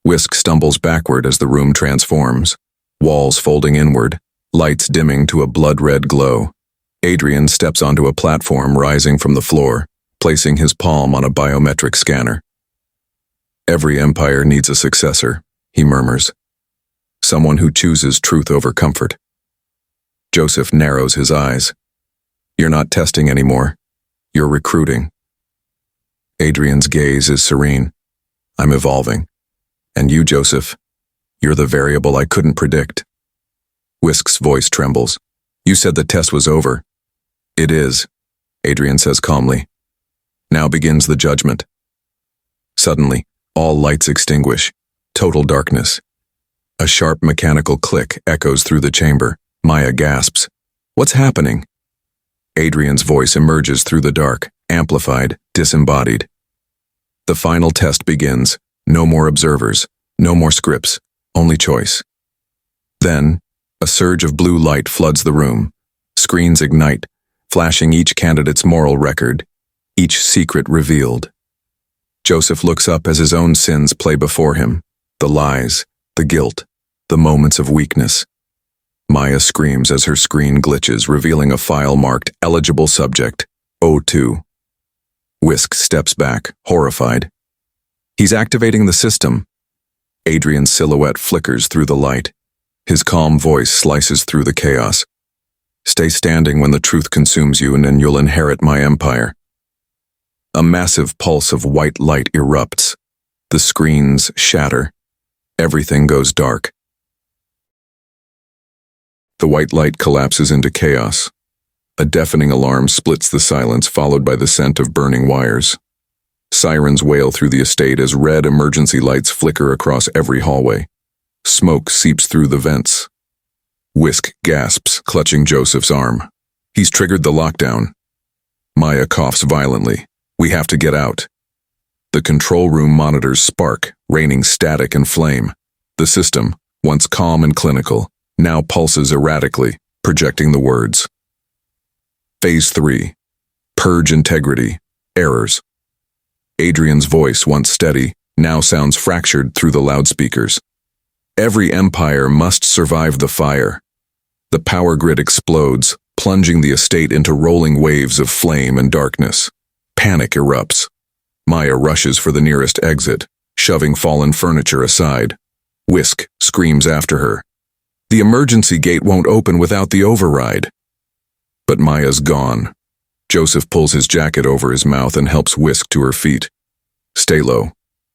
Whisk stumbles backward as the room transforms, walls folding inward, lights dimming to a blood-red glow. Adrian steps onto a platform rising from the floor, placing his palm on a biometric scanner. "Every empire needs a successor," he murmurs. "Someone who chooses truth over comfort." Joseph narrows his eyes. "You're not testing anymore. You're recruiting." Adrian's gaze is serene. "I'm evolving. And you, Joseph, you're the variable I couldn't predict." Whisk's voice trembles. "You said the test was over." "It is," Adrian says calmly. "Now begins the judgment." Suddenly, all lights extinguish. Total darkness. A sharp mechanical click echoes through the chamber. Maya gasps. "What's happening?" Adrian's voice emerges through the dark, amplified, disembodied. The final test begins. No more observers, no more scripts, only choice. Then, a surge of blue light floods the room. Screens ignite, flashing each candidate's moral record, each secret revealed. Joseph looks up as his own sins play before him. The lies, the guilt, the moments of weakness. Maya screams as her screen glitches, revealing a file marked Eligible Subject, O2. Whisk steps back, horrified. He's activating the system. Adrian's silhouette flickers through the light. His calm voice slices through the chaos. Stay standing when the truth consumes you, and then you'll inherit my empire. A massive pulse of white light erupts. The screens shatter. Everything goes dark. The white light collapses into chaos. A deafening alarm splits the silence, followed by the scent of burning wires. Sirens wail through the estate as red emergency lights flicker across every hallway. Smoke seeps through the vents. Whisk gasps, clutching Joseph's arm. He's triggered the lockdown. Maya coughs violently. We have to get out. The control room monitors spark, raining static and flame. The system, once calm and clinical, now pulses erratically, projecting the words. Phase 3. Purge integrity. Errors. Adrian's voice, once steady, now sounds fractured through the loudspeakers. Every empire must survive the fire. The power grid explodes, plunging the estate into rolling waves of flame and darkness. Panic erupts. Maya rushes for the nearest exit, shoving fallen furniture aside. Whisk screams after her. The emergency gate won't open without the override. But Maya's gone. Joseph pulls his jacket over his mouth and helps Whisk to her feet. Stay low.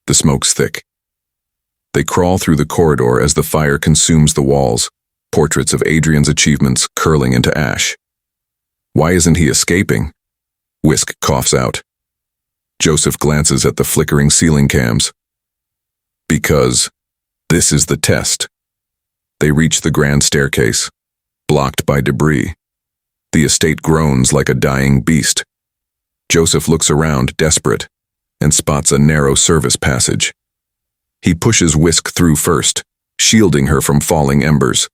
The smoke's thick. They crawl through the corridor as the fire consumes the walls, portraits of Adrian's achievements curling into ash. Why isn't he escaping? Whisk coughs out. Joseph glances at the flickering ceiling cams. Because this is the test. They reach the grand staircase, blocked by debris. The estate groans like a dying beast. Joseph looks around, desperate, and spots a narrow service passage. He pushes Whisk through first, shielding her from falling embers.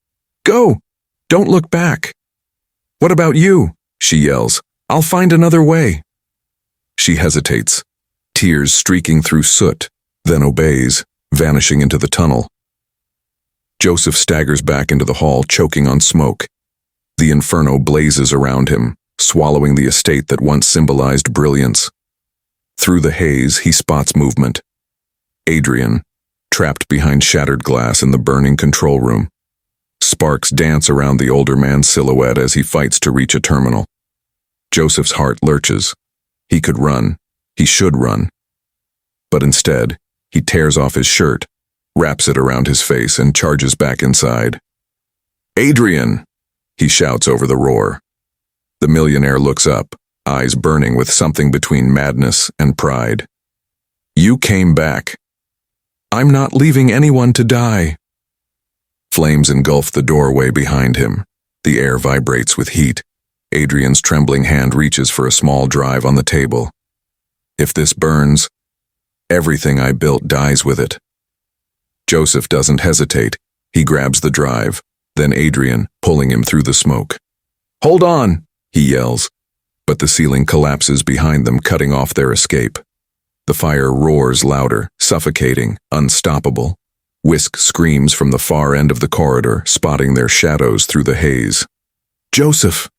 Go! Don't look back! What about you? She yells. I'll find another way. She hesitates, tears streaking through soot, then obeys, vanishing into the tunnel. Joseph staggers back into the hall, choking on smoke. The inferno blazes around him, swallowing the estate that once symbolized brilliance. Through the haze, he spots movement. Adrian, trapped behind shattered glass in the burning control room. Sparks dance around the older man's silhouette as he fights to reach a terminal. Joseph's heart lurches. He could run. He should run. But instead, he tears off his shirt, wraps it around his face, and charges back inside. Adrian! He shouts over the roar. The millionaire looks up, eyes burning with something between madness and pride. You came back. I'm not leaving anyone to die. Flames engulf the doorway behind him. The air vibrates with heat. Adrian's trembling hand reaches for a small drive on the table. If this burns, everything I built dies with it. Joseph doesn't hesitate. He grabs the drive, then Adrian, pulling him through the smoke. Hold on, he yells, but the ceiling collapses behind them, cutting off their escape. The fire roars louder, suffocating, unstoppable. Whisk screams from the far end of the corridor, spotting their shadows through the haze. Joseph!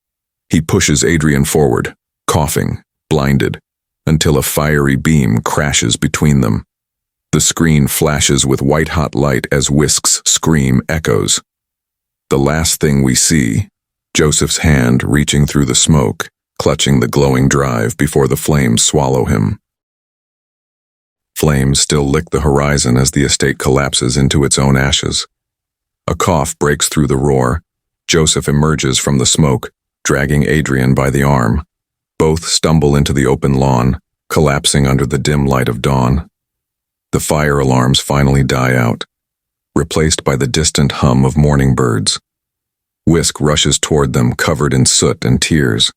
He pushes Adrian forward, coughing, blinded, until a fiery beam crashes between them. The screen flashes with white-hot light as Whisk's scream echoes. The last thing we see, Joseph's hand reaching through the smoke, clutching the glowing drive before the flames swallow him. Flames still lick the horizon as the estate collapses into its own ashes. A cough breaks through the roar. Joseph emerges from the smoke, dragging Adrian by the arm. Both stumble into the open lawn, collapsing under the dim light of dawn. The fire alarms finally die out, replaced by the distant hum of morning birds. Whisk rushes toward them, covered in soot and tears.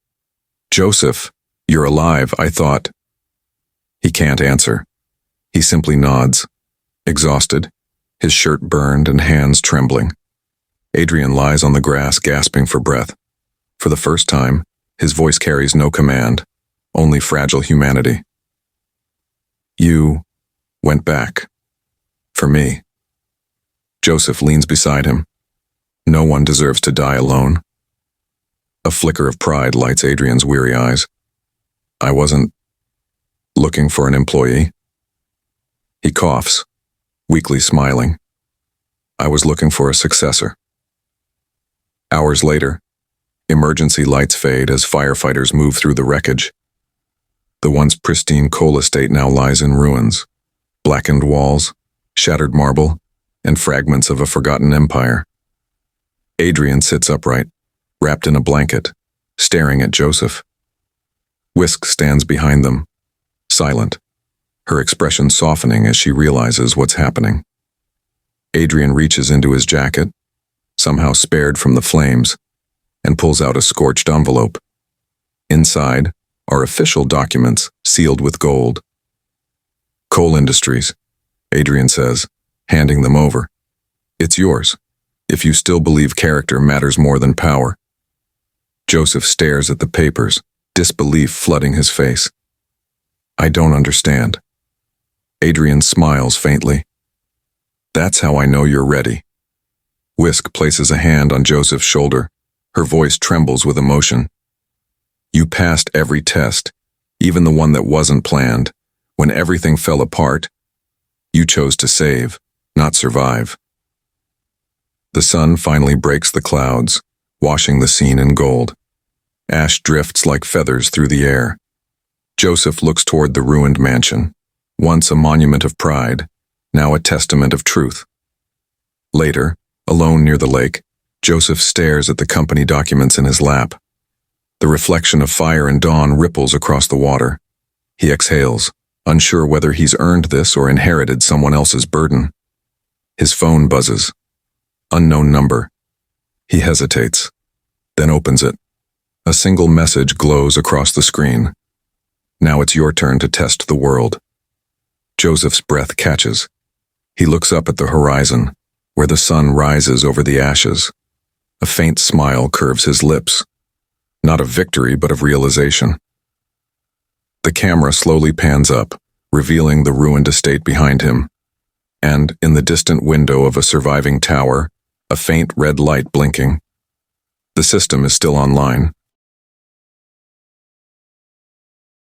Joseph, you're alive, I thought. He can't answer. He simply nods, exhausted, his shirt burned and hands trembling. Adrian lies on the grass, gasping for breath. For the first time, his voice carries no command, only fragile humanity. You went back. For me. Joseph leans beside him. No one deserves to die alone. A flicker of pride lights Adrian's weary eyes. I wasn't looking for an employee. He coughs, weakly smiling. I was looking for a successor. Hours later, emergency lights fade as firefighters move through the wreckage. The once pristine Cole estate now lies in ruins. Blackened walls, shattered marble, and fragments of a forgotten empire. Adrian sits upright, wrapped in a blanket, staring at Joseph. Whisk stands behind them, silent, her expression softening as she realizes what's happening. Adrian reaches into his jacket, somehow spared from the flames, and pulls out a scorched envelope. Inside are official documents sealed with gold. Cole Industries, Adrian says, handing them over. It's yours, if you still believe character matters more than power. Joseph stares at the papers, disbelief flooding his face. I don't understand. Adrian smiles faintly. That's how I know you're ready. Whisk places a hand on Joseph's shoulder. Her voice trembles with emotion. You passed every test, even the one that wasn't planned. When everything fell apart, you chose to save, not survive. The sun finally breaks the clouds, washing the scene in gold. Ash drifts like feathers through the air. Joseph looks toward the ruined mansion, once a monument of pride, now a testament of truth. Later, alone near the lake, Joseph stares at the company documents in his lap. The reflection of fire and dawn ripples across the water. He exhales, unsure whether he's earned this or inherited someone else's burden. His phone buzzes. Unknown number. He hesitates, then opens it. A single message glows across the screen. Now it's your turn to test the world. Joseph's breath catches. He looks up at the horizon, where the sun rises over the ashes. A faint smile curves his lips. Not of victory, but of realization. The camera slowly pans up, revealing the ruined estate behind him. And, in the distant window of a surviving tower, a faint red light blinking. The system is still online,